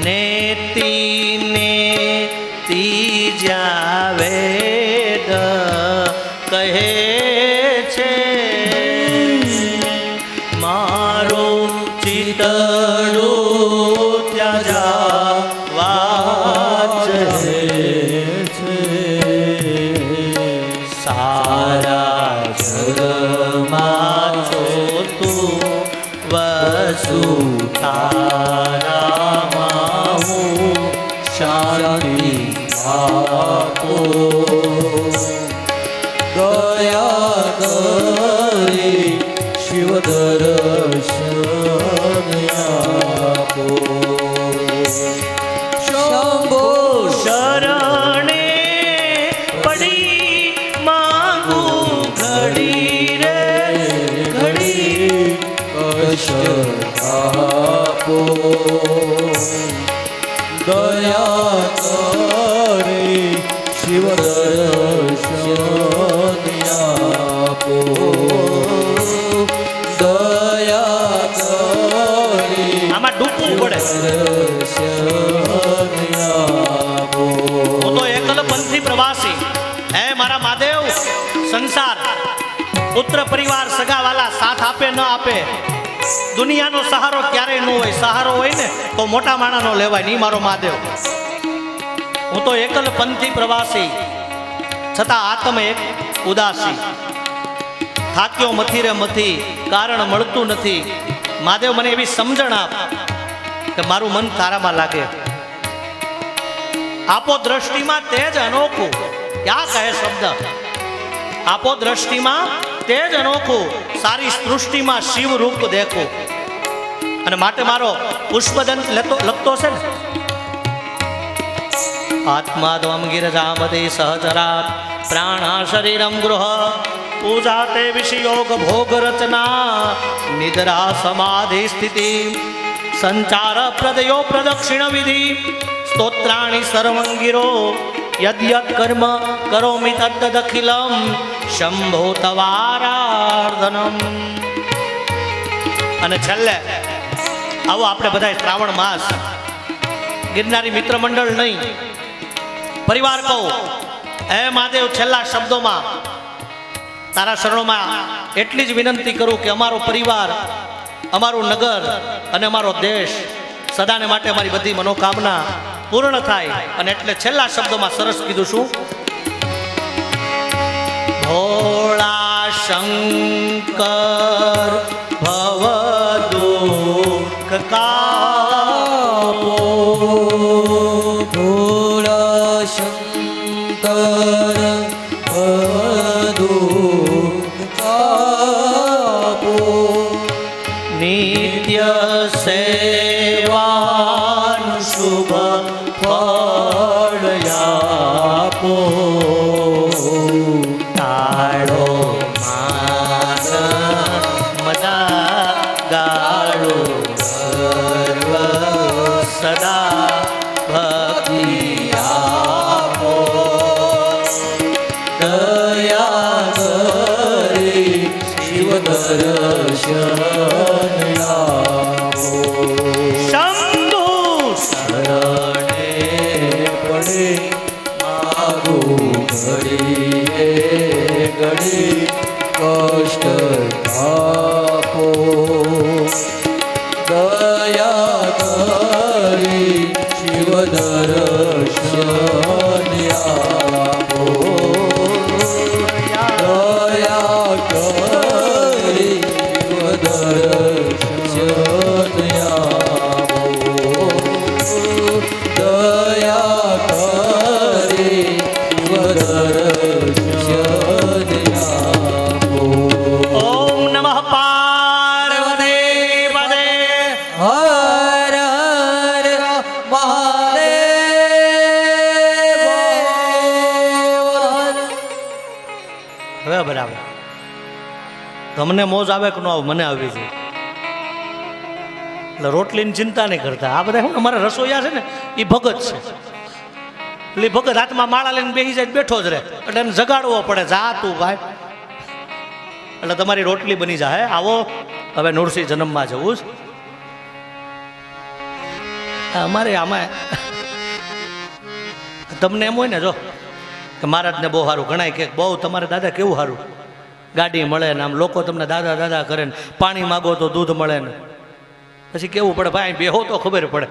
નેતી નેતી જ્યાં વેદ કહે છે, મારું ચિતડું ત્યાં જાવા છે. સારા જગમાં છો તું વસુ, તારામાં હું શાંતિ આપો. દયા કરી શિવ દર્શન આપો. શંભો શરણે પડી માંગુ ઘડી રે ઘડી, કષ્ટ દયા કરી શિવ દર્શન આપો દયા કરી આમાં ડૂબવું પડે. દર્શન આપો હું તો એકલ પંથી પ્રવાસી. હે મારા મહાદેવ, સંસાર પુત્ર પરિવાર સગાવાલા સાથ આપે ન આપે, દુનિયાનો સહારો ક્યારેય ન હોય. સહારો હોય ને તો મોટા માણાનો લેવાય નહીં. મારો મહાદેવ, હું તો એકલ પંથી પ્રવાસી, છતાં આત્મ એક ઉદાસી. થાક્યો મથી રે મથી, કારણ મળતું નથી. મહાદેવ, મને એવી સમજણ આપ કે મારું મન તારામાં લાગે. આપો દ્રષ્ટિમાં તેજ અનોખું. ક્યાં કહે શબ્દ? આપો દ્રષ્ટિમાં તેજ અનોખું, સારી સૃષ્ટિમાં શિવ રૂપ દેખું. અને માટે મારો પુષ્પદંત લખતો છે ને, આત્મા ત્વમ ગિરજામતે સહચરાત પ્રાણા શરીરમ ગૃહ પૂજા તે વિષયોગ ભોગ રચના નિદ્રા સમાધિ સ્થિતિ સંચાર પ્રદયો પ્રદક્ષિણ વિધિ સ્તોત્રાણી સર્વંગિરો યદ્યત કર્મ કરોમિ તદ્દખિલમ શંભો તવારાર્ધનમ. અને છેલ્લે આવો આપણે બધા શ્રાવણ માસ ગિરનારી મિત્ર મંડળ નહીં, પરિવાર કહો, હે મહાદેવ, છેલ્લા શબ્દોમાં તારા શરણોમાં એટલી જ વિનંતી કરું કે અમારો પરિવાર, અમારું નગર અને અમારો દેશ સદાને માટે અમારી બધી મનોકામના પૂર્ણ થાય. અને એટલે છેલ્લા શબ્દોમાં સરસ કીધું શું? ભોળા શંકર ભવ દુઃખ કાપો, ભોળા શંકર દુઃખ કાપો, નિત્ય સેવાનું શુભ ફળ આપો. તાળો માન મદા ગાળો સર્વ સદા ભક્તિ આપો. દયા કરી શિવ દર્શન આપો, શંભુ શરણે પડે માગું ઘડીએ ઘડી કષ્ટ આપો. દયા કરી શિવ દર્શન આપો, દયા કરી શિવ દર્શન આપો, દયા કરી શિવ દર્શન આપો. ઓમ નમઃ પાર્વતી પદે. હર હર મહાદેવ. હવે બરાબર. તમને મોજ આવે કે ન આવે? મને આવી છે. એટલે રોટલીની ચિંતા નહીં કરતા. આ બધા શું અમારા રસોઈયા છે ને, એ ભગત છે. એટલે ભગત હાથમાં માળા લઈને બેસી જાય, બેઠો જ રહે. એટલે એને જગાડવો પડે, જા તું ભાઈ. એટલે તમારી રોટલી બની જાય. આવો, હવે નૃસિંહ જન્મમાં જવું છે અમારે. આમાં તમને એમ હોય ને, જો કે મહારાજને બહુ સારું ગણાય, કે બહુ તમારે દાદા કેવું સારું, ગાડી મળે ને, આમ લોકો તમને દાદા દાદા કરે ને, પાણી માગો તો દૂધ મળે ને. પછી કેવું પડે ભાઈ, બેહો તો ખબર પડે.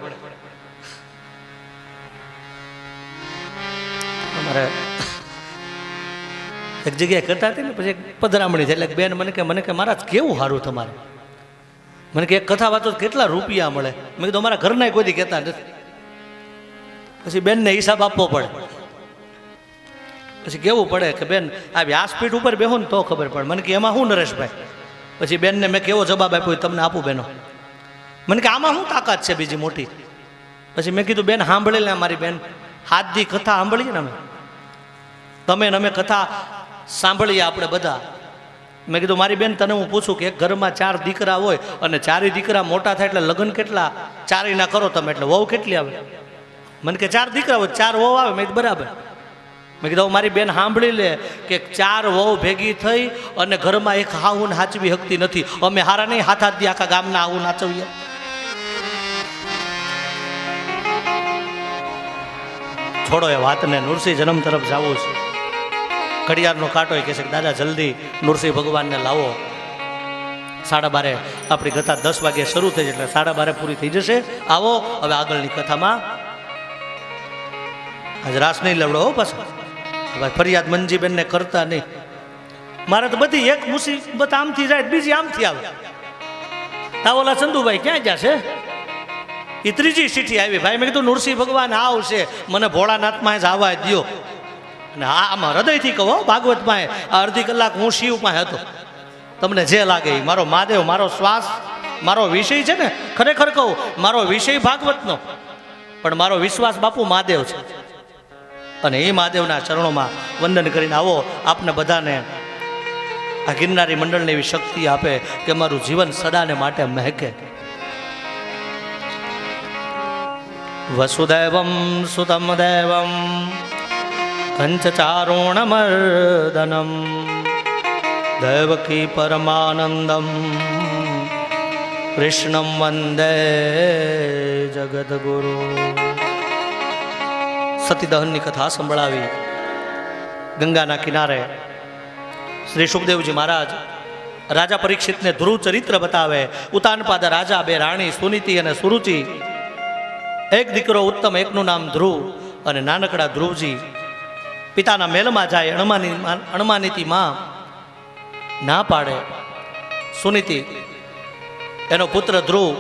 અમારે એક જગ્યાએ કરતા હતી ને, પછી એક પધરામણી થઈ, એટલે બેન મને કે મહારાજ કેવું સારું તમારે. મને કે એક કથા વાંચો કેટલા રૂપિયા મળે. મેં કીધું અમારા ઘરના કોઈ દી કહેતા નથી. પછી બેનને હિસાબ આપવો પડે. પછી કેવું પડે કે બેન આ વ્યાસપીઠ ઉપર બેહો ને તો ખબર પડે. મને કે એમાં શું નરેશભાઈ? પછી બેનને મેં કેવો જવાબ આપ્યો તમને આપું બેનો. મને કે આમાં શું તાકાત છે બીજી મોટી? પછી મેં કીધું બેન સાંભળે ને, અમારી બેન હાથથી કથા સાંભળીએ ને, અમે તમે ને અમે કથા સાંભળીએ આપણે બધા, મેં કીધું મારી બેન તને હું પૂછું કે એક ઘરમાં 4 દીકરા હોય અને 4 દીકરા મોટા થાય એટલે લગ્ન કેટલા 4 ના કરો તમે એટલે વહુ કેટલી આવે? મને કે 4 દીકરા હોય 4 વહુ આવે. મેં કીધું બરાબર. મેં કીધું મારી બેન સાંભળી લે કે 4 વહુ ભેગી થઈ અને ઘરમાં એક હાહુન હાચવી શકતી નથી. અમે હારા નહીં હાથ હાથ દી આખા ગામના હાહુન હાચવીએ. છોડો એ વાતને, નૃસિંહ જન્મ તરફ જવું છે. ઘડિયાળનો કાંટો કહે છે કે દાદા જલ્દી નૃસિંહ ભગવાનને લાવો. 12:30 આપણી કથા 10 વાગે શરૂ થઈ એટલે 12:30 પૂરી થઈ જશે. આવો હવે આગળની કથામાં. આજ રાસ નહીં લવડો હો પાછા. હવે ફરિયાદ મંજીબેનને કરતા નહીં. મારે તો બધી એક મુસીબત આમથી જાય બીજી આમથી આવે. તાવોલા ચંદુભાઈ ક્યાં જશે? એ 3જી ચીઠી આવી. ભાઈ મેં કીધું નૃસિંહ ભગવાન આવશે, મને ભોળાનાથમાં જ આવવા દો. અને હા આમાં હૃદયથી કહો, ભાગવતમાં અડધી કલાક હું શિવ પાસે હતો. તમને જે લાગે એ. મારો મહાદેવ, મારો શ્વાસ, મારો વિષય છે ને. ખરેખર કહું મારો વિષય ભાગવતનો, પણ મારો વિશ્વાસ બાપુ મહાદેવ છે. અને એ મહાદેવના ચરણોમાં વંદન કરીને આવો. આપને બધાને આ ગિરનારી મંડળને એવી શક્તિ આપે કે મારું જીવન સદાને માટે મહેકે. વસુદેવમ સુતમ દેવમ કંચચારુણમર્દનમ દેવકી પરમાનંદમ કૃષ્ણમ વંદે જગદગુરુ. સતીદહનની કથા સંભળાવી. ગંગાના કિનારે શ્રી સુખદેવજી મહારાજ રાજા પરીક્ષિતને ધ્રુવ ચરિત્ર બતાવે. ઉતાનપાદ રાજા, 2 રાણી સુનીતિ અને સુરુચિ. એક દીકરો ઉત્તમ, એકનું નામ ધ્રુવ. અને નાનકડા ધ્રુવજી પિતાના મહેલમાં જાય. અણમાનીતી માં ના પાડે. સુનીતિ એનો પુત્ર ધ્રુવ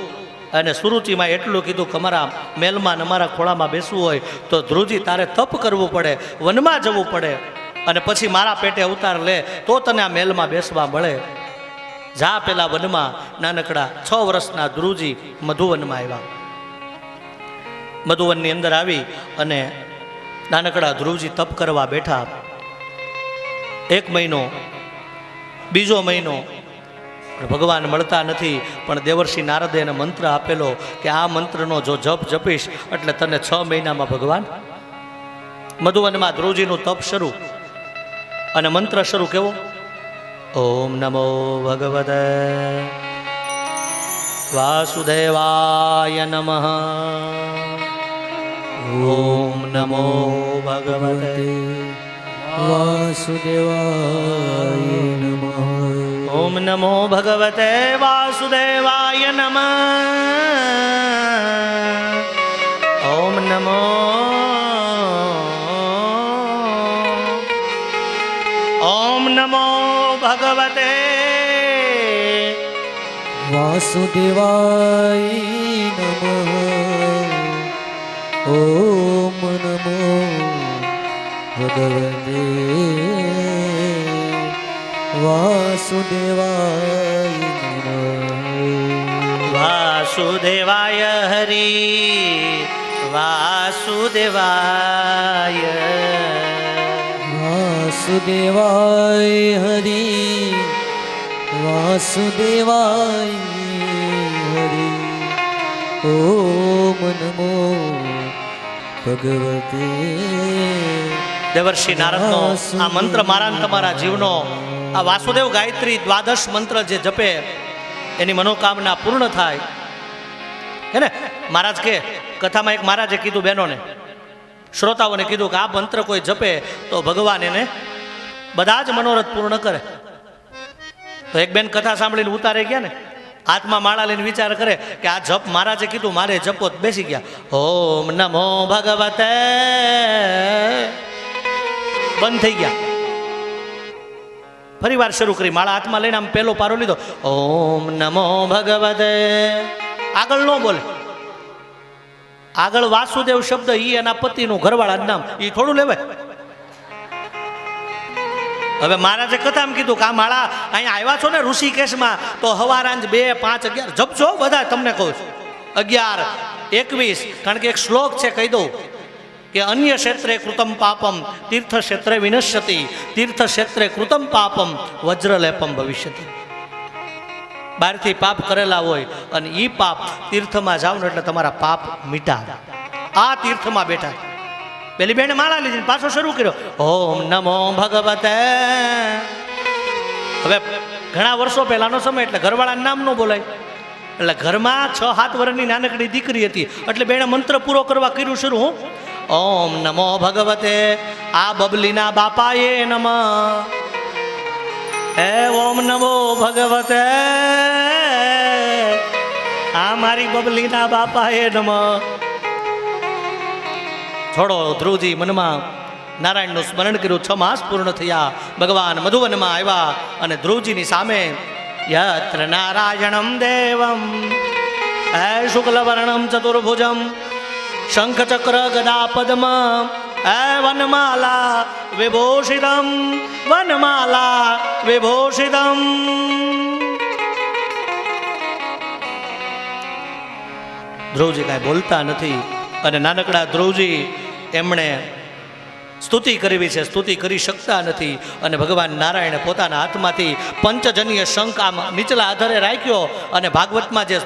અને સુરુચિમાં એટલું કીધું કે અમારા મહેલમાં અમારા ખોળામાં બેસવું હોય તો ધ્રુવજી તારે તપ કરવું પડે, વનમાં જવું પડે અને પછી મારા પેટે અવતાર લે તો તને આ મહેલમાં બેસવા મળે. જા પેલા વનમાં. નાનકડા 6 વર્ષના ધ્રુવજી મધુવનમાં આવ્યા. મધુવનની અંદર આવી અને નાનકડા ધ્રુવજી તપ કરવા બેઠા. 1 મહિનો, બીજો મહિનો, ભગવાન મળતા નથી. પણ દેવર્ષિ નારદે એને મંત્ર આપેલો કે આ મંત્રનો જો જપ જપીશ એટલે તને 6 મહિનામાં ભગવાન. મધુવનમાં ધ્રુવજીનું તપ શરૂ અને મંત્ર શરૂ કેવો? ઓમ નમો ભગવતે વાસુદેવાય નમઃ. ઓમ નમો ભગવતે વાસુદેવાય નમઃ. ઓમ નમો ભગવતે વાસુદેવાય નમઃ. ઓમ નમો ઓમ નમો ભગવતે વાસુદેવાય નમઃ. ઓમ નમો ભગવતે વાસુદેવાય નમઃ. વાસુદેવાય હરિ વાસુદેવાય. વાસુદેવાય હરિ વાસુદેવાય હરિ. ઓમ નમો ભગવતે. દેવર્ષિ નારદનો આ મંત્ર મારા ને તમારા જીવનો, આ વાસુદેવ ગાયત્રી 12 મંત્ર જે જપે એની મનોકામના પૂર્ણ થાય. હે ને મહારાજ કે કથામાં એક મહારાજે કીધું બહેનોને, શ્રોતાઓને કીધું કે આ મંત્ર કોઈ જપે તો ભગવાન એને બધા જ મનોરથ પૂર્ણ કરે. તો એક બેન કથા સાંભળીને ઉતારે ગયા ને, હાથમાં માળા લઈને વિચાર કરે કે આ જપ મહારાજે કીધું મારે જપો. બેસી ગયા. ઓમ નમો ભગવતે. બંધ થઈ ગયા. ફરી વાર શરૂ કરી. માળા હાથમાં લઈને આમ પહેલો પારો લીધો. ઓમ નમો ભગવતે. આગળ ન બોલે. આગળ વાસુદેવ શબ્દ ઈ એના પતિનું ઘરવાળા નામ ઈ થોડું લેવાય. હવે મહારાજે કથામાં કીધું કે આ માળા અહીંયા આવ્યા છો ને ઋષિકેશમાં તો હવારાંજ 2, 5, 11 જપજો બધા. તમને કહું છું 11, 21. કારણ કે એક શ્લોક છે કહી દઉં કે અન્ય ક્ષેત્રે કૃતમ પાપમ તીર્થ ક્ષેત્રે વિનશ્યતિ, તીર્થ ક્ષેત્રે કૃતમ પાપમ વજ્રલેપમ ભવિષ્યતિ. બહારથી પાપ કરેલા હોય અને એ પાપ તીર્થમાં જાવ ને એટલે તમારા પાપ મીટા. આ તીર્થમાં બેઠા પેલી બેને માળા લીધી પાછો શરૂ કર્યો ઓમ નમો ભગવતે. હવે ઘણા વર્ષો પહેલાનો સમય એટલે ઘરવાળાનું નામ ન બોલાય, એટલે ઘરમાં 6-7 વર્ષની નાનકડી દીકરી હતી એટલે બેને મંત્ર પૂરો કરવા કર્યું શરૂ. હું ઓમ નમો ભગવતે આ બબલીના બાપાએ નમઃ, હે ઓમ નમો ભગવતે આ મારી બબલીના બાપાએ નમઃ. છોડો ધ્રુવજી મનમાં નારાયણનું સ્મરણ કર્યું. 6 માસ પૂર્ણ થયા, ભગવાન મધુવનમાં આવ્યા અને ધ્રુવજીની સામે યત્ર નારાયણમ દેવમ હે શુક્લવર્ણમ ચતુર્ભુજમ શંખ ચક્ર ગદા પદ્મ હે વનમાલા વિભૂષિતમ, વનમાલા વિભૂષિતમ. ધ્રુવજી કાંઈ બોલતા નથી અને નાનકડા ધ્રુવજી એમણે સ્તુતિ કરવી છે, સ્તુતિ કરી શકતા નથી. અને ભગવાન નારાયણે પોતાના હાથમાંથી પંચજનીય શંખ આમ નીચલા આધારે રાખ્યો અને ભાગવતમાં જે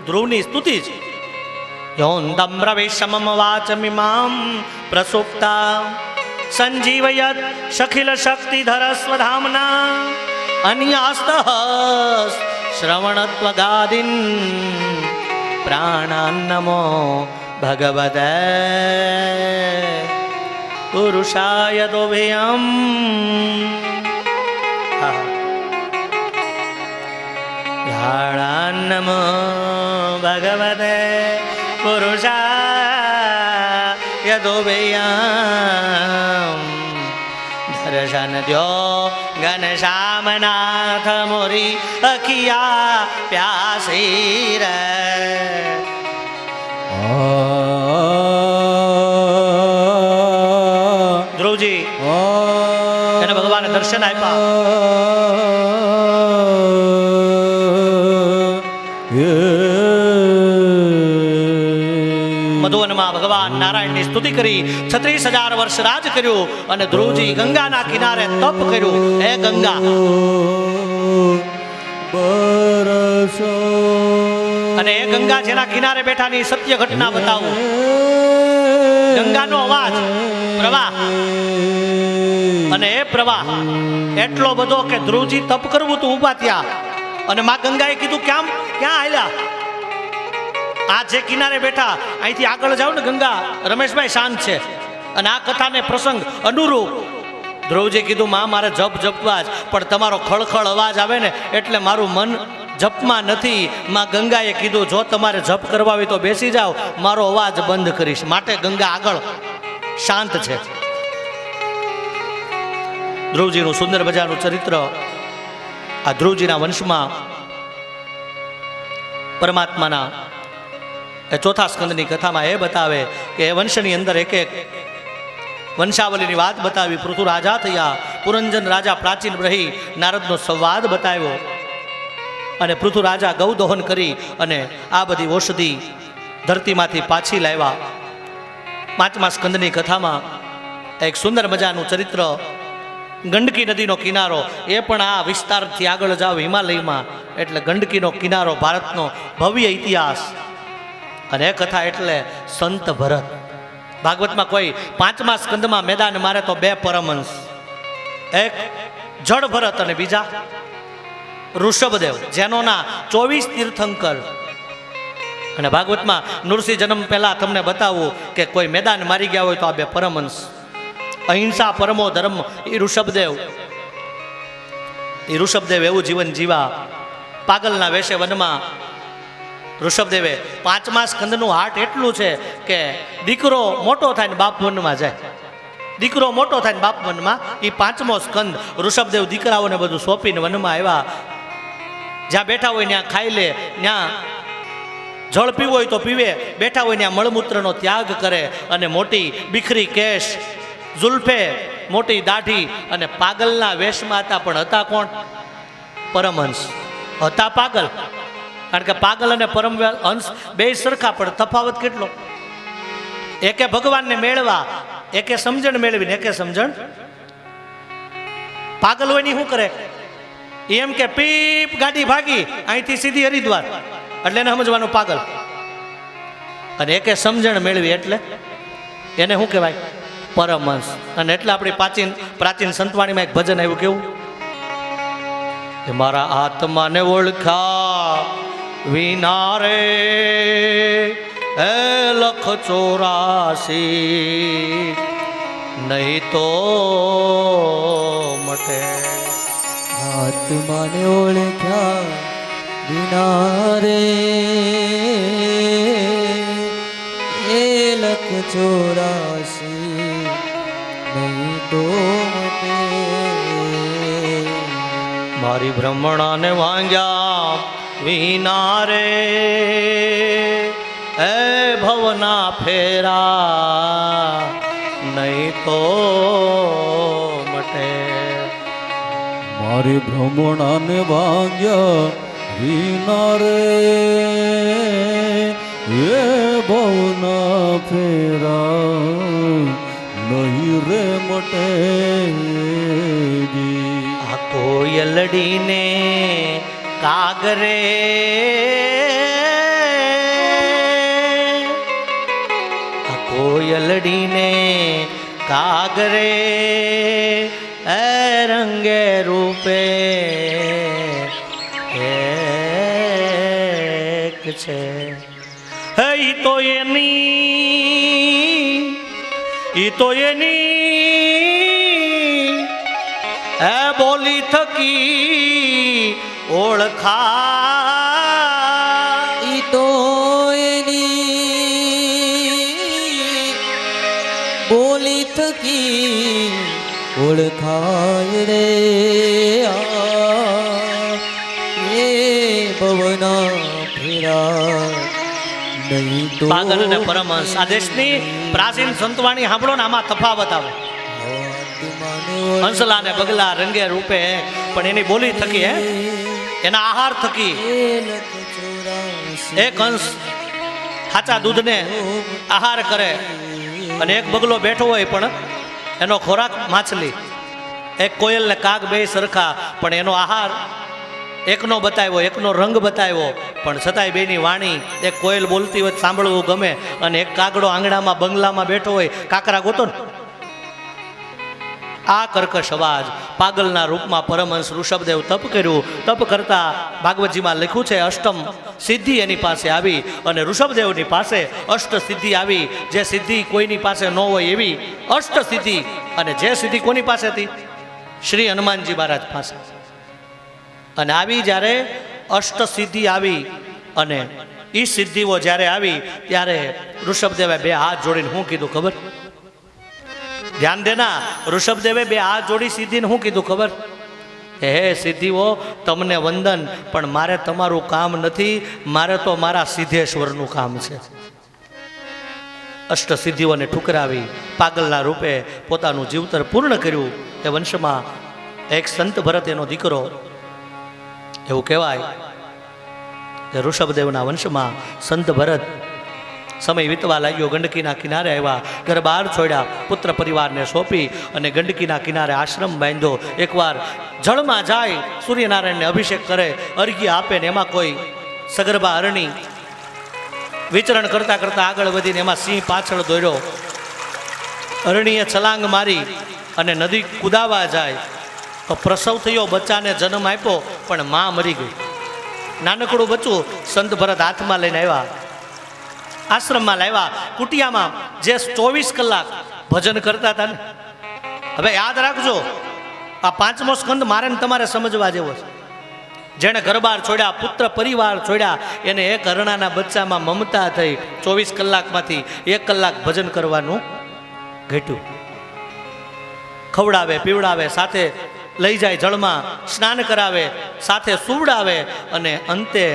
ધ્રુવની સ્તુતિ છે યોંદમ પ્રવેશમમ વાચમિમામ પ્રસુપ્તા સંજીવયત સખિલ શક્તિધર સ્વધામના અન્યાસ્તઃ શ્રવણત્વગાદિન પ્રાણાન્નમો ભગવતે પુરુષાય તોભયમ. પ્રાણાન્નમો ભગવતે પુરુષાય તોભયમ. દર્શન દ્યો ઘનશ્યામનાથ મોરી અખિયા પ્યાસી રે. ધ્રુવજી એને ભગવાને દર્શન આપ્યા. મધુવનમાં ભગવાન નારાયણની સ્તુતિ કરી, 36,000 વર્ષ રાજ કર્યું અને ધ્રુવજી ગંગાના કિનારે તપ કર્યું. હે ગંગા, અને એ ગંગા જેના કિનારે બેઠાની સત્ય ઘટના બતાવું. ગંગાનો અવાજ પ્રવાહ, અને એ પ્રવાહ એટલો બધો કે ધ્રુવજી તપ કરવું તું ઊભા ત્યાં. અને માં ગંગાએ કીધું ક્યાં હાલ્યા? આ જે કિનારે બેઠા અહીંથી આગળ જાવ ને ગંગા, રમેશભાઈ શાંત છે અને આ કથાને પ્રસંગ અનુરૂપ. ધ્રુવજી કીધું માં મારે જપ જપવા જ, પણ તમારો ખળખળ અવાજ આવે ને એટલે મારું મન જપમાં નથી. માં ગંગાએ કીધું જો તમારે જપ કરવા હોય તો બેસી જાઓ, મારો અવાજ બંધ કરીશ. માટે ગંગા આગળ શાંત છે. ધ્રુવજીનું સુંદર મજાનું ચરિત્ર આ ધ્રુવજીના વંશમાં પરમાત્માના એ 4થા સ્કંદની કથામાં એ બતાવે કે એ વંશની અંદર એક એક વંશાવલીની વાત બતાવી. પૃથુ રાજા થયા, પુરંજન રાજા પ્રાચીન રહી, નારદનો સંવાદ બતાવ્યો અને પૃથુ રાજા ગૌ દોહન કરી અને આ બધી ઔષધિ ધરતીમાંથી પાછી લાવ્યા. 5મા સ્કંદની કથામાં એક સુંદર મજાનું ચરિત્ર, ગંડકી નદીનો કિનારો. એ પણ આ વિસ્તારથી આગળ જાઓ હિમાલયમાં એટલે ગંડકીનો કિનારો, ભારતનો ભવ્ય ઇતિહાસ. અને એ કથા એટલે સંત ભરત. ભાગવતમાં કોઈ 5મા સ્કંદમાં મેદાન મારે તો 2 પરમહંસ, એક જળ ભરત અને બીજા ઋષભદેવ, જેનોના 24 તીર્થંકર. અને ભાગવતમાં નૃસિંહ જન્મ પહેલા તમને બતાવું કે કોઈ મેદાન મારી ગયા હોય તો આ 2 પરમહંસ. અહિંસા પરમો ધર્મ, એ ઋષભદેવ એવું જીવન જીવા. પાગલના વેશે વનમાં ઋષભદેવે 5મા સ્કંદનું હાટ એટલું છે કે દીકરો મોટો થાય ને બાપ વનમાં જાય. દીકરો મોટો થાય ને બાપ વનમાં. એ 5મો સ્કંદ ઋષભદેવ દીકરાઓને બધું સોંપીને વનમાં આવ્યા. જ્યાં બેઠા હોય ત્યાં ખાઈ લે, ત્યાં જળ પીવું હોય તો પીવે, બેઠા હોય ત્યાં મળમૂત્રનો ત્યાગ કરે. અને મોટી બિખરી કેશ, ઝુલ્ફે, મોટી દાઢી અને પાગલના વેશમાં હતા. પણ હતા કોણ? પરમહંસ હતા. પાગલ, કારણ કે પાગલ અને પરમહંસ બે સરખા, પણ તફાવત કેટલો? એકે ભગવાનને મેળવા, એકે સમજણ મેળવીને એકે સમજણ. પાગલ હોય ની શું કરે? એમ કે પીપ ગાડી ભાગી અહીંથી સીધી હરિદ્વાર, એટલે એને સમજવાનું પાગલ. અને એકે સમજણ મેળવી એટલે એને શું કહેવાય? પરમહંસ. અને એટલે આપણી પ્રાચીન સંતવાણીમાં એક ભજન આવ્યું, કેવું કે મારા આત્માને ઓળખા વિના રે એ લખ 84 નહીં તો મટે. આત્માને ઓળખ્યા વિના રે એ લખ 84 નહીં તો મટે. મારી ભ્રમણાને વાંગ્યા વિના રે એ ભવના ફેરા નહીં તો મટે. મારી ભ્રમણાને ભાગ્યા વિના રે એ ભવના ફેરા નહીં રે મટે. આ કોયલડીને કાગરે આ કોયલડીને કાગરે એ રંગે રૂપે એક છે. હે ઈ તો એની એ બોલી થકી ઓળખા. ઈ તો એની બોલી થકી ઓળખાય રે. એ ભવના ફેરા નહીં તો. પાગલ અને પરમહંસ આ દેશની પ્રાચીન સંતવાણી સાંભળો ને, આમાં તફાવત આવે. હંસલા ને બગલા રંગે રૂપે, પણ એની બોલી થકી, હે એના આહાર થકી. એક હંસ સાચા દૂધને આહાર કરે અને એક બગલો બેઠો હોય પણ એનો ખોરાક માછલી. એક કોયલ ને કાગ બે સરખા, પણ એનો આહાર એકનો બતાવ્યો, એકનો રંગ બતાવ્યો, પણ છતાંય બેની વાણી. એક કોયલ બોલતી હોય સાંભળવું ગમે, અને એક કાગડો આંગણામાં બંગલામાં બેઠો હોય કાકરા ગોતો ને. આ કર્કશ અવાજ પાગલના રૂપમાં પરમહંસ ઋષભદેવ તપ કર્યું. તપ કરતા ભાગવતજીમાં લખ્યું છે અષ્ટમ સિદ્ધિ એની પાસે આવી, અને ઋષભદેવની પાસે અષ્ટ સિદ્ધિ આવી. જે સિદ્ધિ કોઈની પાસે ન હોય એવી અષ્ટ સિદ્ધિ. અને જે સિદ્ધિ કોની પાસે હતી? શ્રી હનુમાનજી મહારાજ પાસે. અને આવી જ્યારે અષ્ટ સિદ્ધિ આવી, અને એ સિદ્ધિઓ જ્યારે આવી ત્યારે ઋષભદેવે બે હાથ જોડીને શું કીધું ખબર? ધ્યાન દેના. ઋષભદેવે બે હાથ જોડી સિદ્ધિને શું કીધું ખબર? હે સિદ્ધિઓ, તમને વંદન, પણ મારે તમારું કામ નથી, મારે તો મારા સિદ્ધેશ્વરનું કામ છે. અષ્ટ સિદ્ધિઓને ઠુકરાવી પાગલના રૂપે પોતાનું જીવતર પૂર્ણ કર્યું. એ વંશમાં એક સંત ભરત એનો દીકરો. એવું કહેવાય કે ઋષભદેવના વંશમાં સંત ભરત સમય વીતવા લાગ્યો. ગંડકીના કિનારે આવ્યા, ઘર બહાર છોડ્યા, પુત્ર પરિવારને સોંપી અને ગંડકીના કિનારે આશ્રમ બાંધ્યો. એકવાર જળમાં જાય, સૂર્યનારાયણને અભિષેક કરે, અર્ઘ્ય આપે ને એમાં કોઈ સગર્ભા અરણી વિચરણ કરતા કરતા આગળ વધીને એમાં સિંહ પાછળ દોડ્યો. અરણીએ છલાંગ મારી અને નદી કૂદાવા જાય તો પ્રસવ થયો, બચ્ચાને જન્મ આપ્યો, પણ માં મરી ગઈ. નાનકડું બચ્ચું સંત ભરત હાથમાં લઈને આવ્યા, આશ્રમમાં લાવ્યા. કુટિયામાં જે 24 કલાક ભજન કરતા હતા ને. હવે યાદ રાખજો, આ 5મો સ્કંદ મારે ને તમારે સમજવા જેવો છે. જેણે ઘરબાર છોડ્યા, પુત્ર પરિવાર છોડ્યા, એને એક હરણાના બચ્ચામાં મમતા થઈ. 24 કલાકમાંથી 1 કલાક ભજન કરવાનું ઘટ્યું. ખવડાવે પીવડાવે, સાથે લઈ જાય જળમાં સ્નાન કરાવે, સાથે સુવડાવે, અને અંતે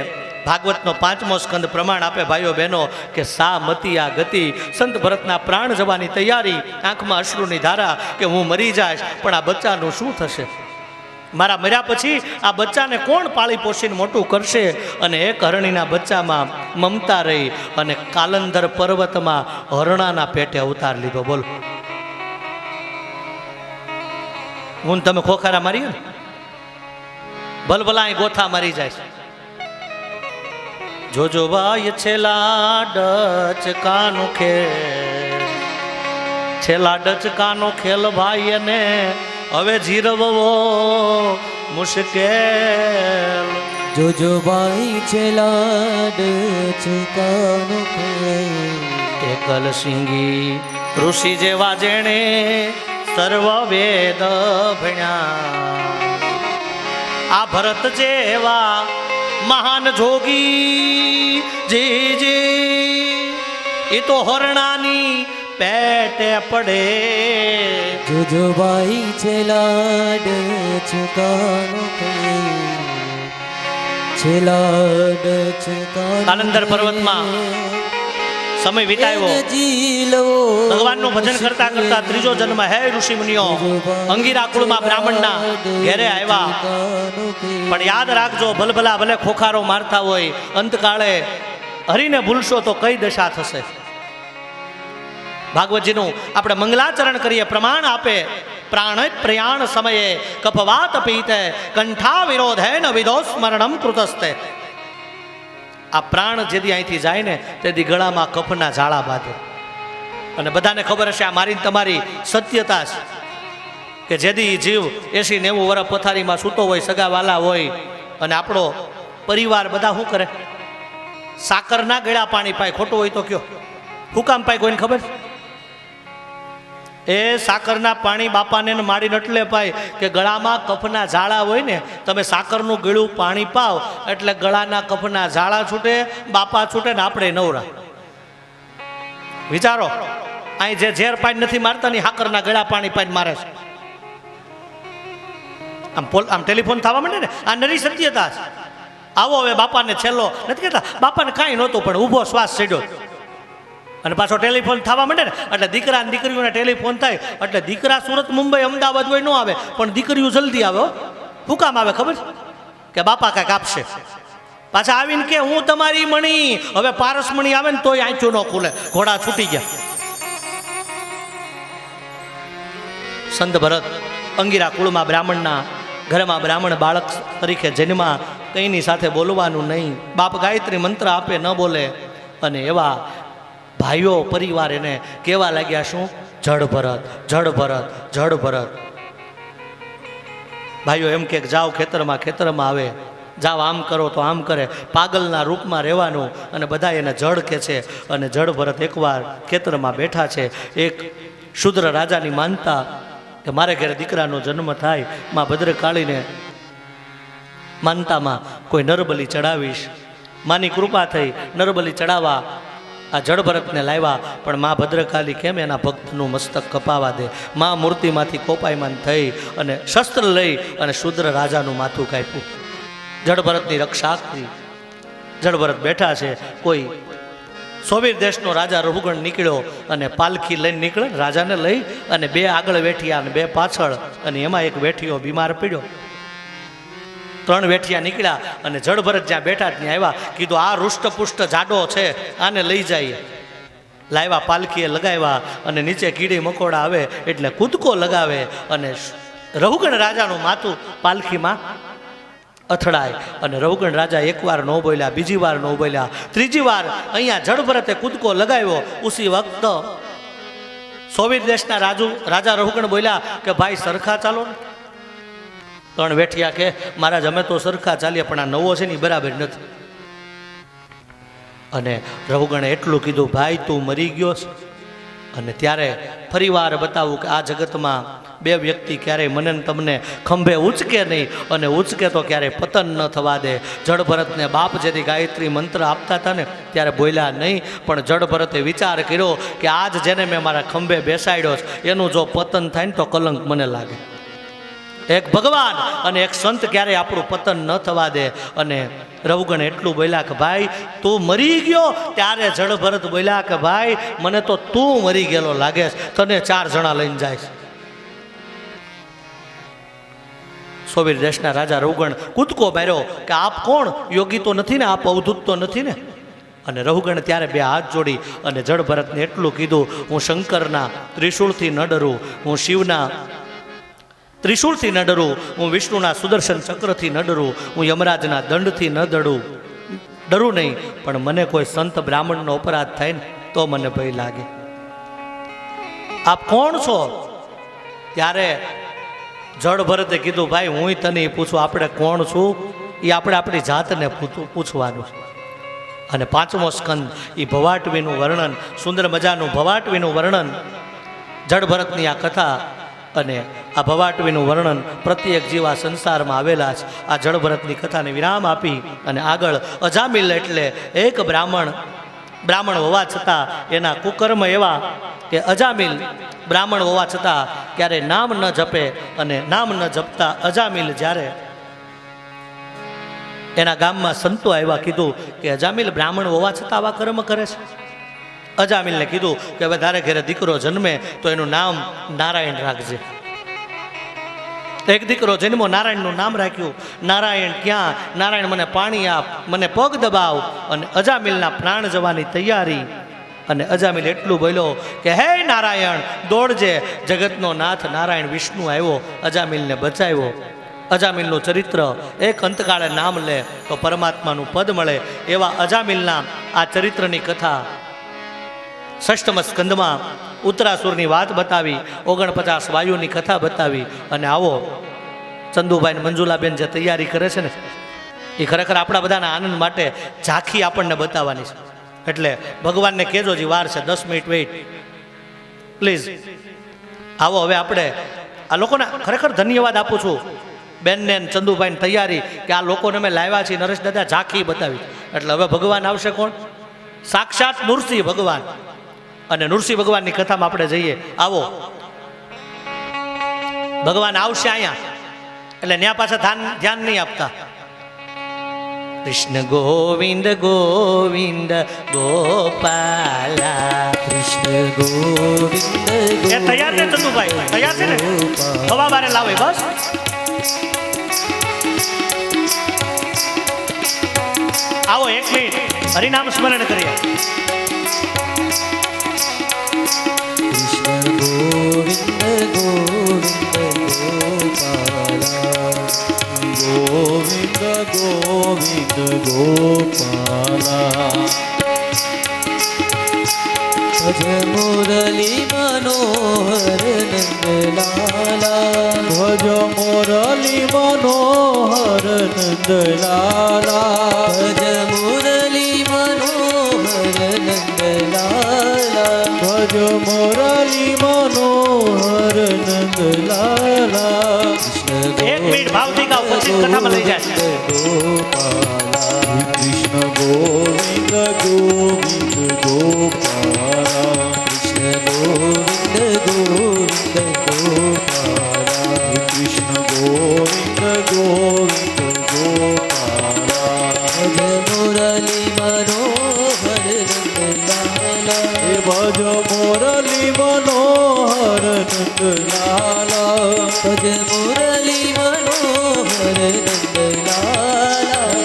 ભાગવતનો 5મો સ્કંદ પ્રમાણ આપે ભાઈઓ બહેનો કે સા મતી આ ગતિ. સંત ભરતના પ્રાણ જવાની તૈયારી, આંખમાં અશ્રુની ધારા કે હું મરી જાઈશ, પણ આ બચ્ચાનું શું થશે? મારા મર્યા પછી આ બચ્ચાને કોણ પાળી પોષીને મોટું કરશે? અને એક હરણીના બચ્ચામાં મમતા રહી અને કાલંદર પર્વતમાં હરણાના પેટે અવતાર લીધો. બોલો, હું તમે ખોખારા મારીએ ને ભલભલા અહીં ગોથા મારી જાય છે. જોજો ભાઈ છેલ્લા ડચકાનો ખેલ, છેલ્લા ડચકાનો ખેલ ભાઈ એને હવે જીરવવો મુશ્કેલ. જોજો ભાઈ છેલ્લા ડચકાનો ખેલ, એકલ સિંગી ઋષિ જેવા જેણે સર્વ વેદ ભણ્યા, આ ભરત જેવા મહાન જોગી જી જી એ તો હરણાની પેટે પડે. જોજો ભાઈ છેલ્લા ડચકાનો ખેલ, છેલ્લા ડચકાનો કાલંદર પર્વતમાં સમય વિતાવ્યો. ભગવાનનું ભજન કરતા કરતા ત્રીજો જન્મ હે ઋષિ મુનિઓ અંગીરા કુળમાં બ્રાહ્મણના ઘેરે આવ્યા. પણ યાદ રાખજો, ભલભલા ભલે ખોખારો મારતા હોય, અંતકાળે હરીને ભૂલશો તો કઈ દશા થશે. ભાગવતજીનું આપણે મંગલાચરણ કરીએ, પ્રમાણ આપે. પ્રાણ પ્રયાણ સમયે કપવાત પીતે કંઠા વિરોધેન વિદો સ્મરણમ કૃતસ્તે. આ પ્રાણ જેથી અહીંથી જાય ને તેથી ગળામાં કફના ઝાડા બાંધે. અને બધાને ખબર હશે આ મારી તમારી સત્યતા છે કે જેથી જીવ 80-90 વર્ષ પથારીમાં સૂતો હોય, સગાવાલા હોય, અને આપણો પરિવાર બધા શું કરે? સાકરના ગળા પાણી પાય. ખોટું હોય તો કયો, શું કામ પાય? કોઈને ખબર? એ સાકરના પાણી બાપાને માડીને એટલે પાય કે ગળામાં કફના ઝાડા હોય ને, તમે સાકરનું ગળું પાણી પાવ એટલે ગળાના કફના ઝાડા છૂટે, બાપા છૂટે ને આપણે નવરા. વિચારો, અહીં જે ઝેર પાણી નથી મારતા ની સાકરના ગળા પાણી પાઈને મારે છે. આમ ટેલિફોન થવા માંડે ને, આ નરી સત્યતા છે. આવો હવે બાપાને છેલ્લો નથી કહેતા, બાપાને કાંઈ નહોતું પણ ઊભો શ્વાસ ચડ્યો, અને પાછો ટેલિફોન થવા માંડે ને એટલે દીકરા અને દીકરીઓને ટેલિફોન થાય એટલે દીકરા સુરત મુંબઈ અમદાવાદ હોય ન આવે, પણ દીકરીઓ જલ્દી આવે. શું કામ આવે ખબર? કે બાપા કાંઈક આપશે. પાછા આવીને કે હું તમારી મણી. હવે પારસમણી આવે ને તોય આંચું ન ખુલે, ઘોડા છૂટી ગયા. સંત ભરત અંગીરા કુળમાં બ્રાહ્મણના ઘરમાં બ્રાહ્મણ બાળક તરીકે જન્મા. કંઈની સાથે બોલવાનું નહીં, બાપ ગાયત્રી મંત્ર આપે ન બોલે. અને એવા ભાઈઓ પરિવાર એને કેવા લાગ્યા, શું? જડ ભરત, જડ ભરત, જડ ભરત. ભાઈઓ એમ કે જાઓ ખેતરમાં, ખેતરમાં આવે, જાઓ આમ કરો તો આમ કરે, પાગલના રૂપમાં રહેવાનું. અને બધા એને જડ કહે છે. અને જડ ભરત એકવાર ખેતરમાં બેઠા છે. એક શુદ્ર રાજાની માનતા કે મારે ઘરે દીકરાનો જન્મ થાય, માં ભદ્રકાળીને માનતામાં કોઈ નરબલી ચડાવીશ. માની કૃપા થઈ, નરબલી ચડાવવા આ જડ ભરતને લાવ્યા. પણ માં ભદ્રકાલી કેમ એના ભક્તનું મસ્તક કપાવા દે? માં મૂર્તિમાંથી કોપાયમાન થઈ અને શસ્ત્ર લઈ અને શુદ્ર રાજાનું માથું કાપ્યું. જડ ભરતની રક્ષા કરી. જડ ભરત બેઠા છે. કોઈ સોવીર દેશનો રાજા રઘુગણ નીકળ્યો અને પાલખી લઈને નીકળે, રાજાને લઈ, અને 2 આગળ વેઠિયા અને 2 પાછળ, અને એમાં એક વેઠિયો બીમાર પડ્યો. 3 વેઠિયા નીકળ્યા અને જડ ભરત જ્યાં બેઠા ત્યાં આવ્યા. કીધું આ રૂષ્ટપુષ્ટ જાડો છે, આને લઈ જાય. લાવ્યા, પાલખીએ લગાવ્યા, અને નીચે કીડી મકોડા આવે એટલે કૂદકો લગાવે, અને રઘુગણ રાજાનું માથું પાલખીમાં અથડાય. અને રઘુગણ રાજા એકવાર ન બોલ્યા, બીજી વાર ન બોલ્યા, ત્રીજી વાર અહીંયા જડ ભરતે કૂદકો લગાવ્યો. ઉસી વખત સોવીર દેશના રાજા રઘુગણ બોલ્યા કે ભાઈ સરખા ચાલો ને. 3 વેઠિયા કે મહારાજ અમે તો સરખા ચાલીએ, પણ આ નવો છે ને બરાબર નથી. અને રઘુગણે એટલું કીધું, ભાઈ તું મરી ગયો છે. અને ત્યારે ફરીવાર બતાવું કે આ જગતમાં 2 વ્યક્તિ ક્યારેય મને તમને ખંભે ઉચકે નહીં, અને ઉચકે તો ક્યારેય પતન ન થવા દે. જડ ભરતને બાપ જેથી ગાયત્રી મંત્ર આપતા હતા ને ત્યારે બોલ્યા નહીં, પણ જડ ભરતે વિચાર કર્યો કે આજ જેને મેં મારા ખંભે બેસાડ્યો છે એનું જો પતન થાય ને તો કલંક મને લાગે. એક ભગવાન અને એક સંત ક્યારેય આપણું પતન ન થવા દે. અને રઘુગણ એટલું બોલ્યા કે ભાઈ તું મરી ગયો. ત્યારે જડ ભરત બોલ્યા કે ભાઈ મને તો તું મરી ગયેલો લાગે છે, તને 4 જણા લઈને જાય છે. સોવીર દેશના રાજા રઘુગણ કૂદકો માર્યો કે આપ કોણ? યોગી તો નથી ને, આપ અવધૂત તો નથી ને? અને રઘુગણ ત્યારે બે હાથ જોડી અને જળ ભરતને એટલું કીધું, હું શંકરના ત્રિશૂળથી ન ડરું, હું શિવના ત્રિશૂળથી ન ડરું, હું વિષ્ણુના સુદર્શન ચક્રથી ન ડરું, હું યમરાજના દંડથી ન ડરું નહીં, પણ મને કોઈ સંત બ્રાહ્મણનો અપરાધ થાય ને તો મને ભય લાગે. આપ કોણ છો? ત્યારે જળ ભરતે કીધું, ભાઈ હું તને પૂછું, આપણે કોણ છું એ આપણે આપણી જાતને પૂછવાનું છે. અને પાંચમો સ્કંદ એ ભવાટવીનું વર્ણન, સુંદર મજાનું ભવાટવીનું વર્ણન, જળ ભરતની આ કથા અને આ ભવાટવીનું વર્ણન પ્રત્યેક જીવા સંસારમાં આવેલા છે. આ જળ ભરતની કથાને વિરામ આપી અને આગળ અજામિલ એટલે એક બ્રાહ્મણ હોવા છતાં એના કુકર્મ એવા કે અજામિલ બ્રાહ્મણ હોવા છતાં ક્યારે નામ ન જપે, અને નામ ન જપતા અજામિલ જ્યારે એના ગામમાં સંતો આવ્યા, કીધું કે અજામિલ બ્રાહ્મણ હોવા છતાં આવા કર્મ કરે છે. અજામિલને કીધું કે હવે તારે ઘરે દીકરો જન્મે તો એનું નામ નારાયણ રાખજે. એક દીકરો જન્મો, નારાયણનું નામ રાખ્યું. નારાયણ ક્યાં? નારાયણ મને પાણી આપ, મને પગ દબાવ. અને અજામિલના પ્રાણ જવાની તૈયારી. અને અજામિલ એટલું બોલ્યો કે હે નારાયણ દોડજે. જગતનો નાથ નારાયણ વિષ્ણુ આવ્યો, અજામિલને બચાવ્યો. અજામિલનું ચરિત્ર એક અંતકાળે નામ લે તો પરમાત્માનું પદ મળે. એવા અજામિલના આ ચરિત્રની કથા 6મ સ્કંદમાં ઉત્તરાસુરની વાત બતાવી, 49 વાયુની કથા બતાવી. અને આવો ચંદુભાઈ ને મંજુલાબેન જે તૈયારી કરે છે ને, એ ખરેખર આપણા બધાના આનંદ માટે ઝાંખી આપણને બતાવવાની છે. એટલે ભગવાનને કહેજો જે વાર છે, 10 મિનિટ વેઇટ પ્લીઝ. આવો હવે આપણે આ લોકોને ખરેખર ધન્યવાદ આપું છું, બેનને ચંદુભાઈને તૈયારી કે આ લોકોને અમે લાવ્યા છીએ. નરેશ દાદા ઝાંખી બતાવી, એટલે હવે ભગવાન આવશે કોણ? સાક્ષાત નૃસિંહ ભગવાન. અને નૃસિંહ ભગવાનની કથામાં આપણે જઈએ. આવો ભગવાન આવશે અહીંયા, એટલે ન્યા પાછા ધ્યાન નહીં આપતા. કૃષ્ણ ગોવિંદ ગોવિંદ ગોપાલા, કૃષ્ણ ગોવિંદ એ તૈયાર છે ચંદુભાઈ? તૈયાર છે ને? હવા બારે લાવે બસ. આવો 1 મિનિટ હરિનામ સ્મરણ કરીએ. કૃષ્ણ ગોવિંદ ગોવિંદ ગોપાલા, ગોવિંદ ગોવિંદ ગોપાલા. ભજ મુરલી મનોહર નંદલાલા, ભજ મુરલી મનોહર નંદલાલા, ભજ મુરલી મનોહર નંદલાલા, ભજ મુરલી મનોહર નંદલાલા. 1 મિનિટ ભાવથી ગાઓ, પછી કથામાં લઈ જાય. ગોપાલા, કૃષ્ણ ગોવિંદ ગોવિંદ ગોપાલા, કૃષ્ણ ગોવિંદ ગોવિંદ ગોપાલા, કૃષ્ણ ગોવિંદ ગોવિંદ ગોપાલા. ભજ મુરલી મનોહર નંદલાલા, ભજ મુરલી મનોહર નંદલાલા, ભજ મુરલી મનોહર નંદલાલા,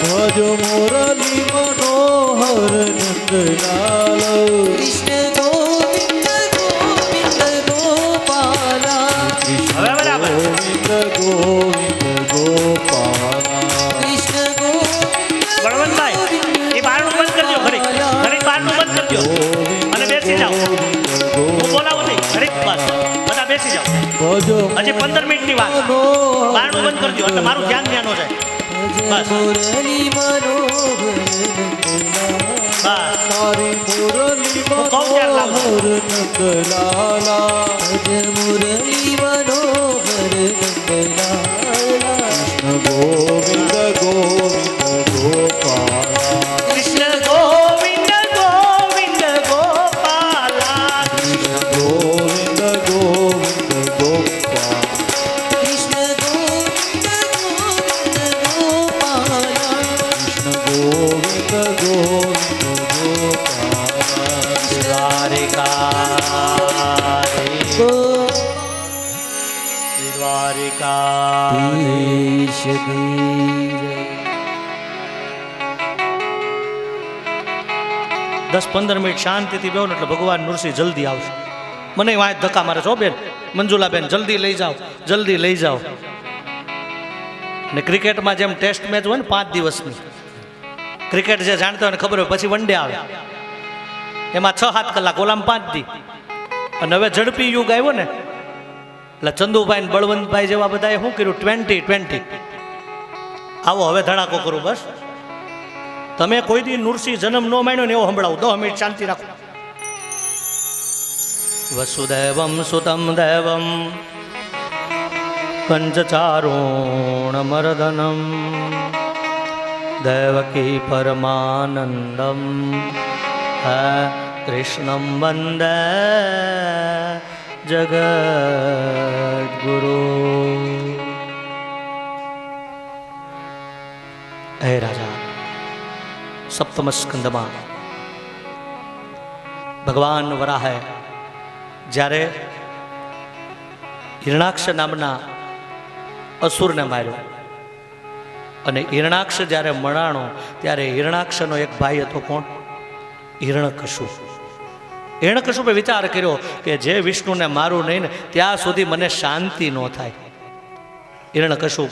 ભજ મુરલી મનોહર નંદલાલા. કૃષ્ણ ગોવિંદ ગોવિંદ ગોપાલા, કૃષ્ણ ગોવિંદ ગોવિંદ ગોપાલા, કૃષ્ણ ગોવિંદ. બળવંતભાઈ એ બહારનું બંધ કરજો, ઘડીક બહારનું બંધ કરજો અને બેસી જાઓ. હું બોલાવું નહીં, ઘડીક બસ બધા બેસી જાઓ. હજી 15 મિનિટની વાત. બહારનું બંધ કરજો એટલે મારું ધ્યાન ન જાય. બસ મુરલી મનોહર મુરલી મનોહર નંદલાલા, ભજ મુરલી મનોહર નંદલાલા, કૃષ્ણ ગોવિંદ ગોવિંદ ગોપાલા, કૃષ્ણ ગોવિંદ ગોવિંદ ગોપાલા, કૃષ્ણ ગોવિંદ ગોવિંદ ગોપાલા, કૃષ્ણ ગોવિંદ ગોવિંદ ગોપાલા, કૃષ્ણ ગોવિંદ ગોવિંદ ગોપાલા. દ્વારિકા દ્વારિકા ઈશ કી જય. 10-15 મિનિટ શાંતિથી બેહો ને એટલે ભગવાન નૃસિંહ જલ્દી આવશે. મને વાંચ ધક્કા મારે છો બેન, મંજુલાબેન જલ્દી લઈ જાઓ, જલ્દી લઈ જાઓ. ને ક્રિકેટમાં જેમ ટેસ્ટ મેચ હોય ને 5 દિવસની ક્રિકેટ જે જાણતા હોય ને ખબર હોય, પછી વન ડે આવે એમાં 6-7 કલાક, ઓલામાં 5 દી. અને હવે ઝડપી યુગ આવ્યો ને એટલે ચંદુભાઈ ને બળવંતભાઈ જેવા બધાએ શું કર્યું, 20-20 આવો હવે ધડાકો કરું. બસ તમે કોઈ દી નૃસિંહ જન્મ ન માન્યો ને એવો સંભળાવું. 10 મિનિટ શાંતિ રાખો. વસુદેવમ સુતમ દેવમ પંચચારુણમર્દનમ દેવકી પરમાનંદમ કૃષ્ણમ વંદે જગદ્ગુરુ. હે રાજા, સપ્તમ સ્કંદમાં ભગવાન વરાહે જ્યારે હિરણાક્ષ નામના અસુરને માર્યો અને હિરણાક્ષ જ્યારે મરાણો ત્યારે હિરણાક્ષનો એક ભાઈ હતો. કોણ? હિરણ્યકશિપુ. હિરણ્યકશિપુએ વિચાર કર્યો કે જે વિષ્ણુને મારું નહીં ને ત્યાં સુધી મને શાંતિ ન થાય. હિરણ્યકશિપુ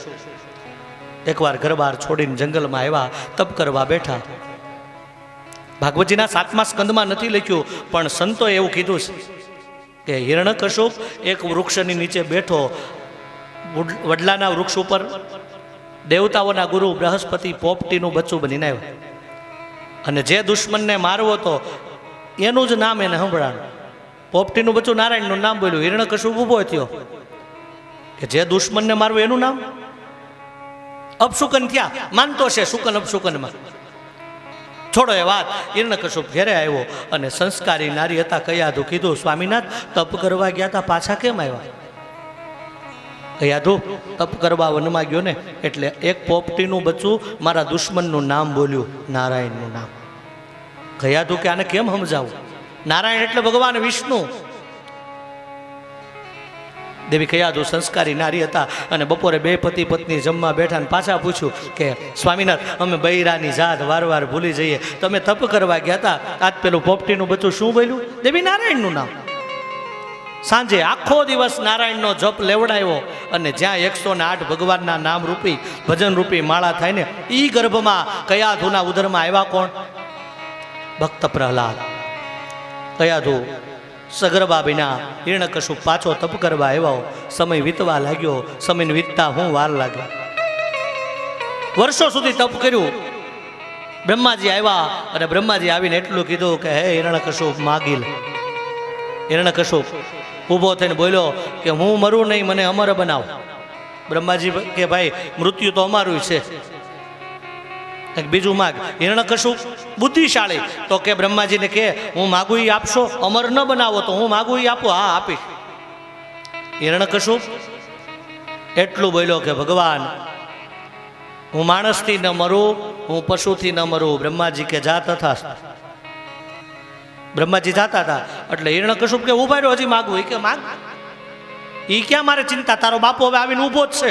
એકવાર ઘર બહાર છોડીને જંગલમાં આવ્યા, તપ કરવા બેઠા. ભાગવતજીના 7મા સ્કંદમાં નથી લખ્યું, પણ સંતોએ એવું કીધું છે કે હિરણ્યકશિપુ એક વૃક્ષની નીચે બેઠો. વડલાના વૃક્ષ ઉપર દેવતાઓના ગુરુ બૃહસ્પતિ પોપટીનું બચ્ચું બનીને આવ્યું અને જે દુશ્મનને મારવો હતો એનું જ નામ એને સંભળાણું. પોપટીનું બચ્ચું નારાયણનું નામ બોલ્યું. હિરણ્યકશિપુ ઊભો થયો કે જે દુશ્મનને મારવું એનું નામ. અપશુકન થયા, માનતો છે શુકન અપશુકનમાં. છોડો એ વાત. હિરણ્યકશિપુ ઘેરે આવ્યો અને સંસ્કારી નારી હતા. કયાધુ કીધું, સ્વામીનાથ તપ કરવા ગયા હતા, પાછા કેમ આવ્યા? કયાધુ તપ કરવા વનમાં ગયો ને એટલે એક પોપટીનું બચ્ચું મારા દુશ્મનનું નામ બોલ્યું, નારાયણનું નામ. કયાધુ કે આને કેમ સમજાવું? નારાયણ એટલે ભગવાન વિષ્ણુ. દેવી કયાધુ સંસ્કારી નારી હતા અને બપોરે 2 પતિ પત્ની જમવા બેઠા ને પાછા પૂછ્યું કે સ્વામીનાથ અમે બૈરાની જાત વારવાર ભૂલી જઈએ, તમે તપ કરવા ગયા હતા, આજ પેલું પોપટીનું બચ્ચું શું બોલ્યું? દેવી નારાયણનું નામ. સાંજે આખો દિવસ નારાયણનો જપ લેવડાવ્યો અને જ્યાં 108 ભગવાનના નામ રૂપી ભજન રૂપી માળા થાય ને એ ગર્ભમાં કયાધુના ઉદરમાં આવ્યા. કોણ? ભક્ત પ્રહલાદ. કયાધુ સગર્ભા વિના હિરણ્યકશિપુ પાછો તપ કરવા આવ્યો. સમય વીતવા લાગ્યો. સમય વીતતા હું વાર લાગ્યો. વર્ષો સુધી તપ કર્યું. બ્રહ્માજી આવ્યા અને બ્રહ્માજી આવીને એટલું કીધું કે હે હિરણ્યકશિપુ માગી લે. હિરણ્યકશિપુ ઊભો થઈને બોલ્યો કે હું મરું નહીં, મને અમર બનાવ. બ્રહ્માજી કે ભાઈ મૃત્યુ તો અમારું છે, એક બીજું માગ. હિરણ્યકશિપુ બુદ્ધિશાળી તો કે બ્રહ્માજીને કે હું માગું એ આપશો? અમર ન બનાવો તો હું માગું એ આપો? હા આપીશ. હિરણ્યકશિપુ એટલું બોલ્યો કે ભગવાન હું માણસથી ન મરું, હું પશુથી ન મરું. બ્રહ્માજી કે જા તથાસ્તુ. બ્રહ્માજી જાતા હતા એટલે હિરણ્યકશિપુ કે ઉભા રહ્યો, હજી માગવું. એ કે માગ. એ ક્યાં મારે ચિંતા, તારો બાપો હવે આવીને ઊભો જ છે.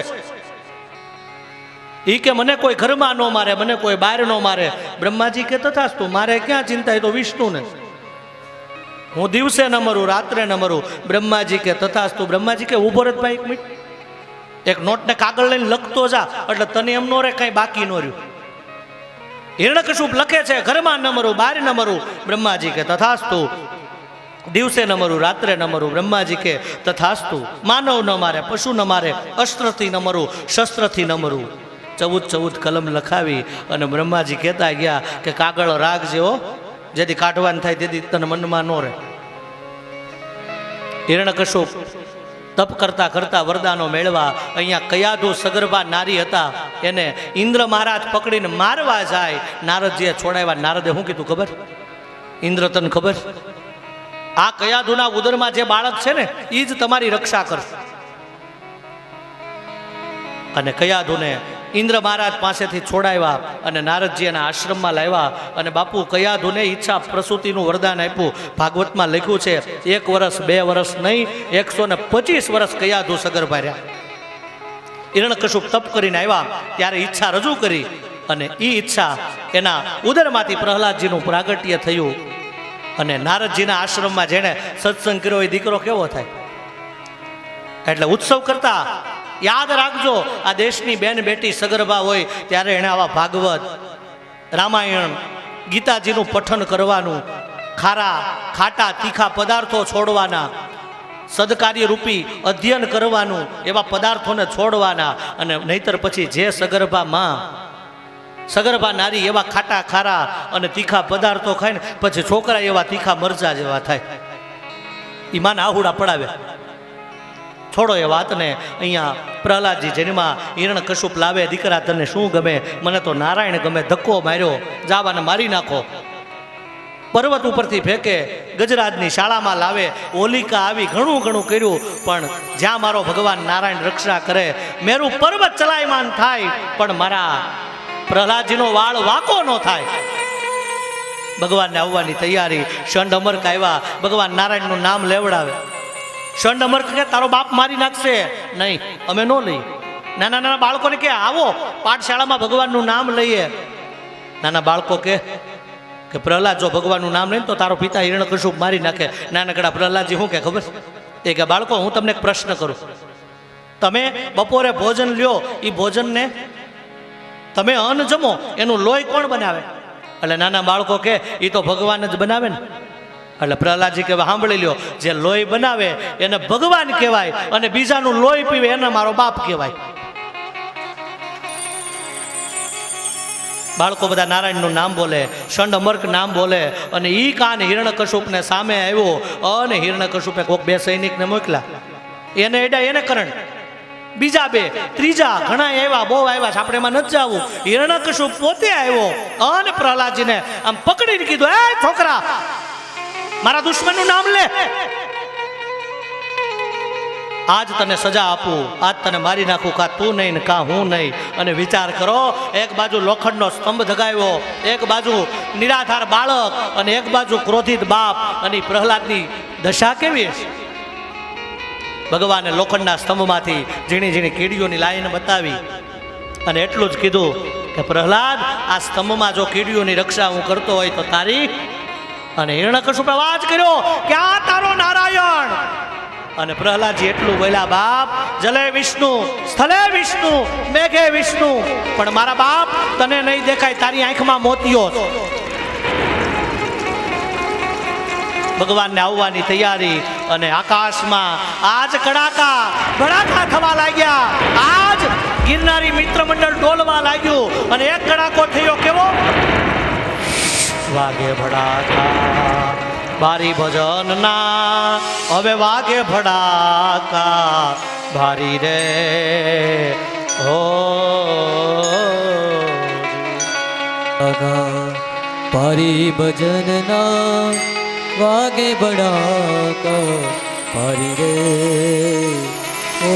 એ કે મને કોઈ ઘરમાં ન મારે, મને કોઈ બહાર ન મારે. બ્રહ્માજી કે તથાસ્તુ, મારે ક્યાં ચિંતા, એ તો વિષ્ણુને. હું દિવસે ન મરું, રાત્રે ન મરું. બ્રહ્માજી કે તથાસ્તુ. બ્રહ્માજી કે ઉભો રહે ભાઈ, 1 મિનિટ, એક નોટને કાગળ લઈને લખતો જા એટલે તને એમ નો રે કાંઈ બાકી ન રહ્યું. હિરણ્યકશિપુ લખે છે ઘરમાં ન મરું, બહાર ન મરું. બ્રહ્માજી કે તથાસ્તુ. દિવસે ન મરું, રાત્રે ન મરું. બ્રહ્માજી કે તથાસ્તુ. માનવ ન મારે, પશુ ન મારે, અસ્ત્રથી ન મરું, શસ્ત્રથી ન મરું. 14 કલમ લખાવી અને બ્રહ્માજી કહેતા ગયા કે કાગળ રાખજે હો, જેથી કાઢવાનું થાય તેથી તને મનમાં ન રહે. હિરણ્યકશિપુ તપ કરતા કરતા વરદાનો મેળવા અહીંયા કયાધુ સગર્ભા નારી હતા, એને ઇન્દ્ર મહારાજ પકડીને મારવા જાય. નારદજીએ છોડાવ્યા. નારદે શું કીધું ખબર? ઇન્દ્ર તને ખબર, આ કયાધુના ઉદરમાં જે બાળક છે ને એ જ તમારી રક્ષા કરશે. અને કયાધુને ઇન્દ્ર મહારાજ પાસેથી છોડાવ્યા અને નારદજી એના આશ્રમમાં લાવ્યા. અને બાપુ કયાધુને ઈચ્છા પ્રસૂતિનું વરદાન આપ્યું. ભાગવતમાં લખ્યું છે 1 વર્ષ 2 વર્ષ નહીં, 125 વર્ષ કયાધુ સગર્ભા રહ્યા. હિરણ્યકશુપ તપ કરીને આવ્યા ત્યારે ઈચ્છા રજૂ કરી અને એ ઈચ્છા એના ઉદરમાંથી પ્રહલાદજીનું પ્રાગટ્ય થયું અને નારદજીના આશ્રમમાં જેણે સત્સંગ કર્યો એ દીકરો કેવો થાય. એટલે ઉત્સવ કરતા યાદ રાખજો, આ દેશની બેન બેટી સગર્ભા હોય ત્યારે એણે આવા ભાગવત, રામાયણ, ગીતાજીનું પઠન કરવાનું, ખારા ખાટા તીખા પદાર્થો છોડવાના, સદકાર્ય રૂપી અધ્યયન કરવાનું, એવા પદાર્થોને છોડવાના. અને નહીતર પછી જે સગર્ભા નારી એવા ખાટા ખારા અને તીખા પદાર્થો ખાય ને પછી છોકરા એવા તીખા મરચા જેવા થાય. ઈમાન આહુડા પડાવે. છોડો એ વાતને. અહીંયા પ્રહલાદજી જેમાં હિરણ્યકશુપ લાવે, દીકરા તને શું ગમે? મને તો નારાયણ ગમે. ધક્કો માર્યો, જાવાને મારી નાખો. પર્વત ઉપરથી ફેંકે, ગજરાજની શાળામાં લાવે, હોલિકા આવી, ઘણું ઘણું કર્યું, પણ જ્યાં મારો ભગવાન નારાયણ રક્ષા કરે, મેરું પર્વત ચલાયમાન થાય, પણ મારા પ્રહલાદજીનો વાળ વાંકો ન થાય. ભગવાનને આવવાની તૈયારી. ષંડ અમર્ક આવ્યા, ભગવાન નારાયણનું નામ લેવડાવે. ષંડ અમર્ક કે તારો બાપ મારી નાખશે. નહીં, અમે ન લઈ. નાના નાના બાળકોને કે આવો પાઠશાળામાં ભગવાનનું નામ લઈએ. નાના બાળકો કે પ્રહલાદ જો ભગવાનનું નામ લઈને તો તારો પિતા હિરણ્યકશુપ મારી નાખે. નાનકડા પ્રહલાદજી શું કે ખબર? એ કે બાળકો, હું તમને એક પ્રશ્ન કરું. તમે બપોરે ભોજન લ્યો, એ ભોજનને તમે અન્ન જમો, એનું લોહી કોણ બનાવે? એટલે નાના બાળકો કે એ તો ભગવાન જ બનાવે ને. એટલે પ્રહલાદજી કે સાંભળી લ્યો, જે લોહી બનાવે એને ભગવાન કહેવાય, અને બીજાનું લોહી પીવે એને મારો બાપ કહેવાય. બાળકો બધા નારાયણનું નામ બોલે, ષંડ અમર્ક નામ બોલે, અને ઈ કાન હિરણ્યકશુપને સામે આવ્યો. અને હિરણ્યકશુપે કોઈક 2 સૈનિકને મોકલા, એને એડા એને કરણ, બીજા 2 ત્રીજા ઘણા આવ્યા, બહુ આવ્યા છે, આપણે એમાં નથી જવું. હિરણ્યકશુપ પોતે આવ્યો અને પ્રહલાદજીને આમ પકડીને કીધું, એ છોકરા, મારા દુશ્મનનું નામ લે, આજ તને સજા આપું, આજ તને મારી નાખું, કા તું નહીં ને કા હું નહીં. અને વિચાર કરો, એક બાજુ લોખંડનો સ્તંભ ધગાવ્યો, એક બાજુ નિરાધાર બાળક, અને એક બાજુ ક્રોધિત બાપ. અને પ્રહલાદની દશા કેવી? ભગવાને લોખંડના સ્તંભમાંથી ઝીણી ઝીણી કીડીઓની લાઈન બતાવી અને એટલું જ કીધું કે પ્રહલાદ, આ સ્તંભમાં જો કીડીઓની રક્ષા હું કરતો હોય તો તારી. અને હિરણ્યકશુપે અવાજ કર્યો કે આ તારો નારાયણ. અને પ્રહલાદજી એટલું બોલ્યા, બાપ, જલે વિષ્ણુ, સ્થલે વિષ્ણુ, મેઘે વિષ્ણુ, પણ મારા બાપ તને નહીં દેખાય, તારી આંખમાં મોતિયો. ભગવાનને આવવાની તૈયારી. અને આકાશમાં આજ કડાકા ભડાકા થવા લાગ્યા. આજ ગિરનારી મિત્ર મંડળ ડોલવા લાગ્યું. અને એક કડાકો થયો કેવો? વાગે ભડાકા બારી ભજન ના, હવે વાગે ભડાકા ભારી રે. હો ભારી ભજન ના, વાગે ભડાકા ભારી રે. ઓ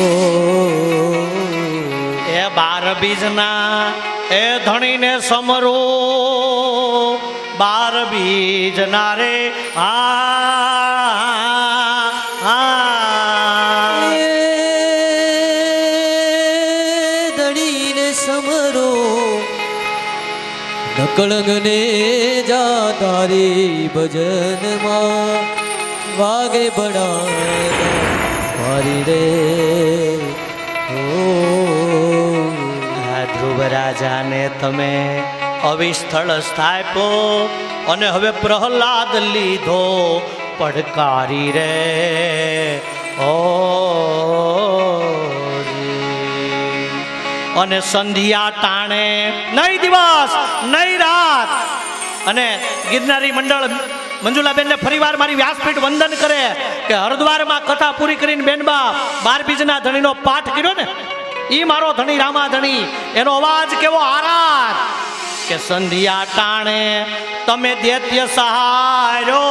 એ 12 બીજના એ ધણીને સમરો, 12 બીજ ના રે. ધણીને સમરો, નકળંગને જા તારી ભજનમાં, વાગે ભડાકા ભારી રે. ધ્રુવ રાજાને તમે અવિસ્થળ સ્થાપ્યો, અને હવે પ્રહલાદ લીધો પડકારી રે. ઓ અને સંધ્યા ટાણે, નહીં દિવસ નહીં રાત. અને ગિરનારી મંડળ મંજુલાબેનને ફરીવાર મારી વ્યાસપીઠ વંદન કરે કે હરદ્વારમાં કથા પૂરી કરીને બેનબા 12 બીજના ધણીનો પાઠ કર્યો ને, ઈ મારો ધણી રામા ધણી. એનો અવાજ કેવો આરાધ કે સંધ્યા ટાણે તમે દૈત્ય સહારો,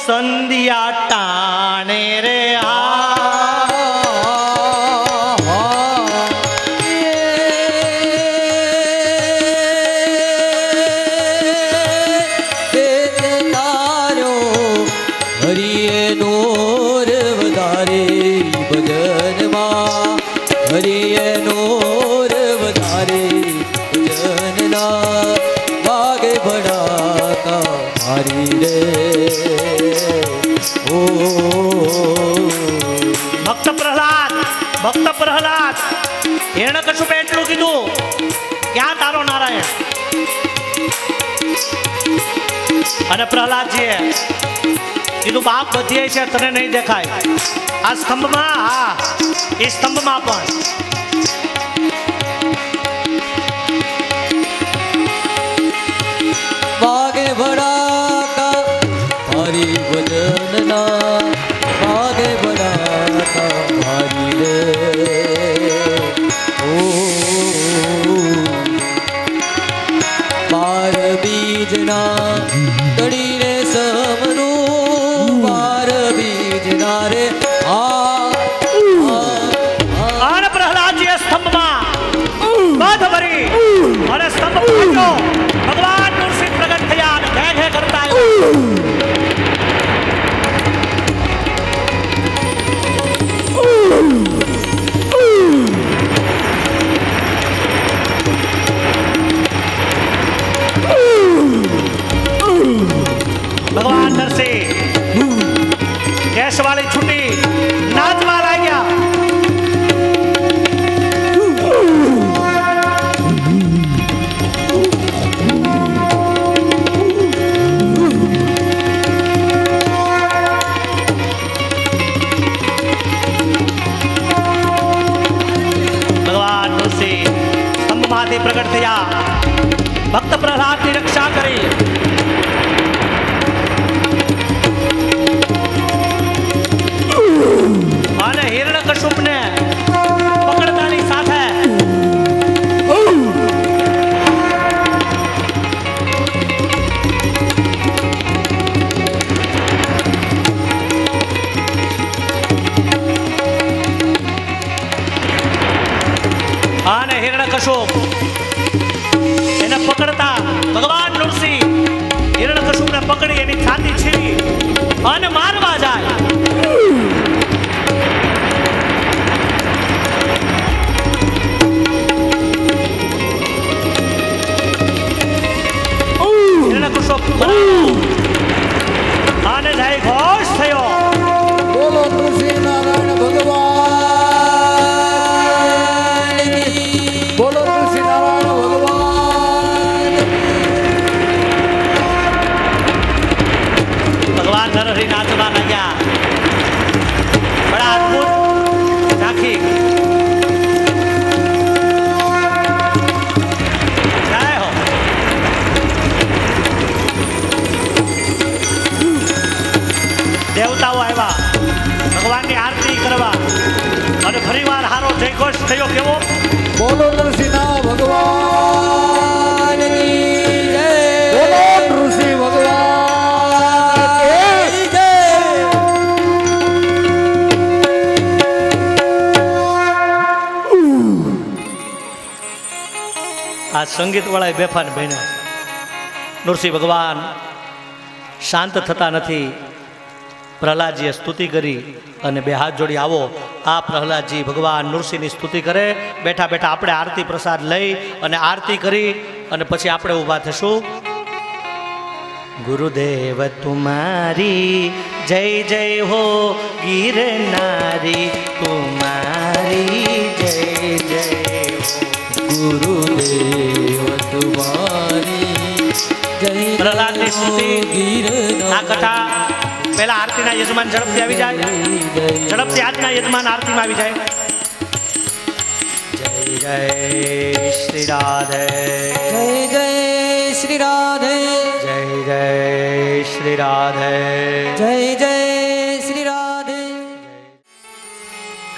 સંધ્યા ટાણે રે. હરિએ મારી રે ઓ ભક્ત પ્રહલાદ એને કશું એટલું કીધું, ક્યાં તારો નારાયણ? અને પ્રહલાદજીએ કીધું બાપ બધીએ છે, તને નહીં દેખાય. આ સ્તંભમાં, હા એ સ્તંભમાં પણ વાગે ભડાકા મારી વદનના, વાગે ભડાકા મારી રે ઓ બાર બીજના તળીને સમનું, બાર બીજના રે અને પ્રહલાદજીએ સ્તંભમાં બાધ ભરી અને સ્તંભ ફાટ્યો. ભગવાન નૃસિંહ પ્રગટ થયા અને ઘે ઘે કરતા ભગવાન નરસિંહ કેશવાળી છૂટી નાચવા લાગ્યા. ભગવાન નરસિંહ સ્તંભમાંથી પ્રગટ થયા, ભક્ત પ્રહલાદની રક્ષા કરી. અને હિરણ્યકશુપને પકડતાની સાથે એને પકડતા ભગવાન નૃસિંહ હિરણ્યકશુપને પકડી એની છાતી છીરી અને મારવા જાય. અને જય ઘોષ થયો, બોલો નૃસિંહ નારાયણ ભગવાન, બોલો નૃસિંહ નારાયણ ભગવાન. ભગવાન નરહરિ નાચવા લાગ્યા. બડા અદભુત ઝાંખી. જય હો. દેવતાઓ આવ્યા ભગવાનની આરતી કરવા અને ફરીવાર હારો જયઘોષ થયો. કેવો? બોલો નૃસિંહ ભગવાન, બોલો નૃસિંહ ભગવાન. આ સંગીત વાળા બેફાન બન્યા. નૃસિંહ ભગવાન શાંત થતા નથી. પ્રહલાદજીએ સ્તુતિ કરી અને બે હાથ જોડી આવો. આ પ્રહલાદજી ભગવાન નૃસિંહની સ્તુતિ કરે. બેઠા બેઠા આપણે આરતી પ્રસાદ લઈ અને આરતી કરી અને પછી આપણે ઊભા થશું. ગુરુદેવ તુમારી જય જય હો ગિરનારી, તુમારી જય જય હો ગુરુદેવ તુમારી જય. પ્રહલાદની સ્તુતિ આ કથા પહેલા આરતીના યજમાન ઝડપથી આવી જાય. ઝડપથી આજના યજમાન આરતીમાં આવી જાય. જય જય શ્રી રાધે, જય જય શ્રી રાધે, જય જય શ્રી રાધે, જય જય શ્રી રાધે.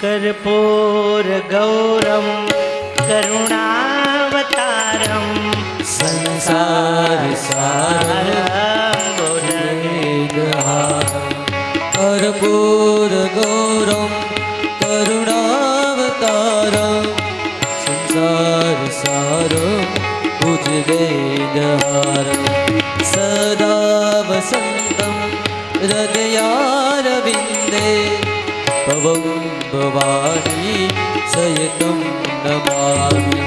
કર્પૂર ગૌરમ કરુણાવતારમ સંસાર સારમ કર્પૂર ગૌરમ કરુણાવતારમ સંસાર સારમ ભુજગેન્દ્રહારમ સદા વસંતમ હૃદયારવિંદે ભવં ભવાની સયતમ નમામિ.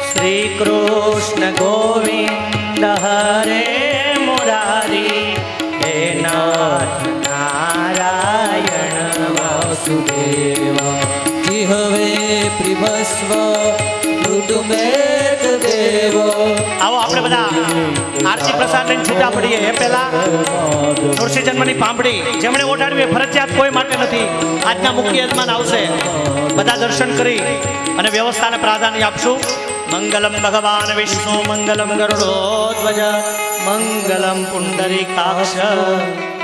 શ્રી કૃષ્ણ ગોવિંદ હરે મુરારી, નાથ નારાયણ વાસુદેવા જીહવે પ્રિભસ્વ મૃદુમેક દેવો. આવો આપણે બધા આરતી પ્રસાદ લઈને છૂટા પડીએ. એ પહેલા તુલસી જન્મની પાંપડી જેમણે ઓઢાડવી એ ફરજિયાત કોઈ માટે નથી. આજના મુખ્ય યજમાન આવશે, બધા દર્શન કરી અને વ્યવસ્થાને પ્રાધાન્ય આપશું. મંગલમ ભગવાન વિષ્ણુ મંગલમ ગરુડોધ્વજ મંગલમ પુંડરીકાક્ષ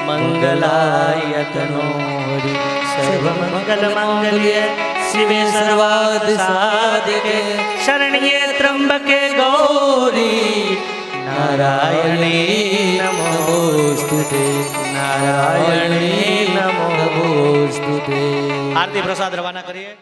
મંગલાયતનો હરિ સર્વમંગલ માંગલ્યે શિવે સર્વાર્થ સાધિકે શરણ્યે ત્રંબકે ગૌરી નારાયણી નમોસ્તુતે નારાયણી નમો. નમોસ્તુતે. આરતી પ્રસાદ રવાના કરીએ.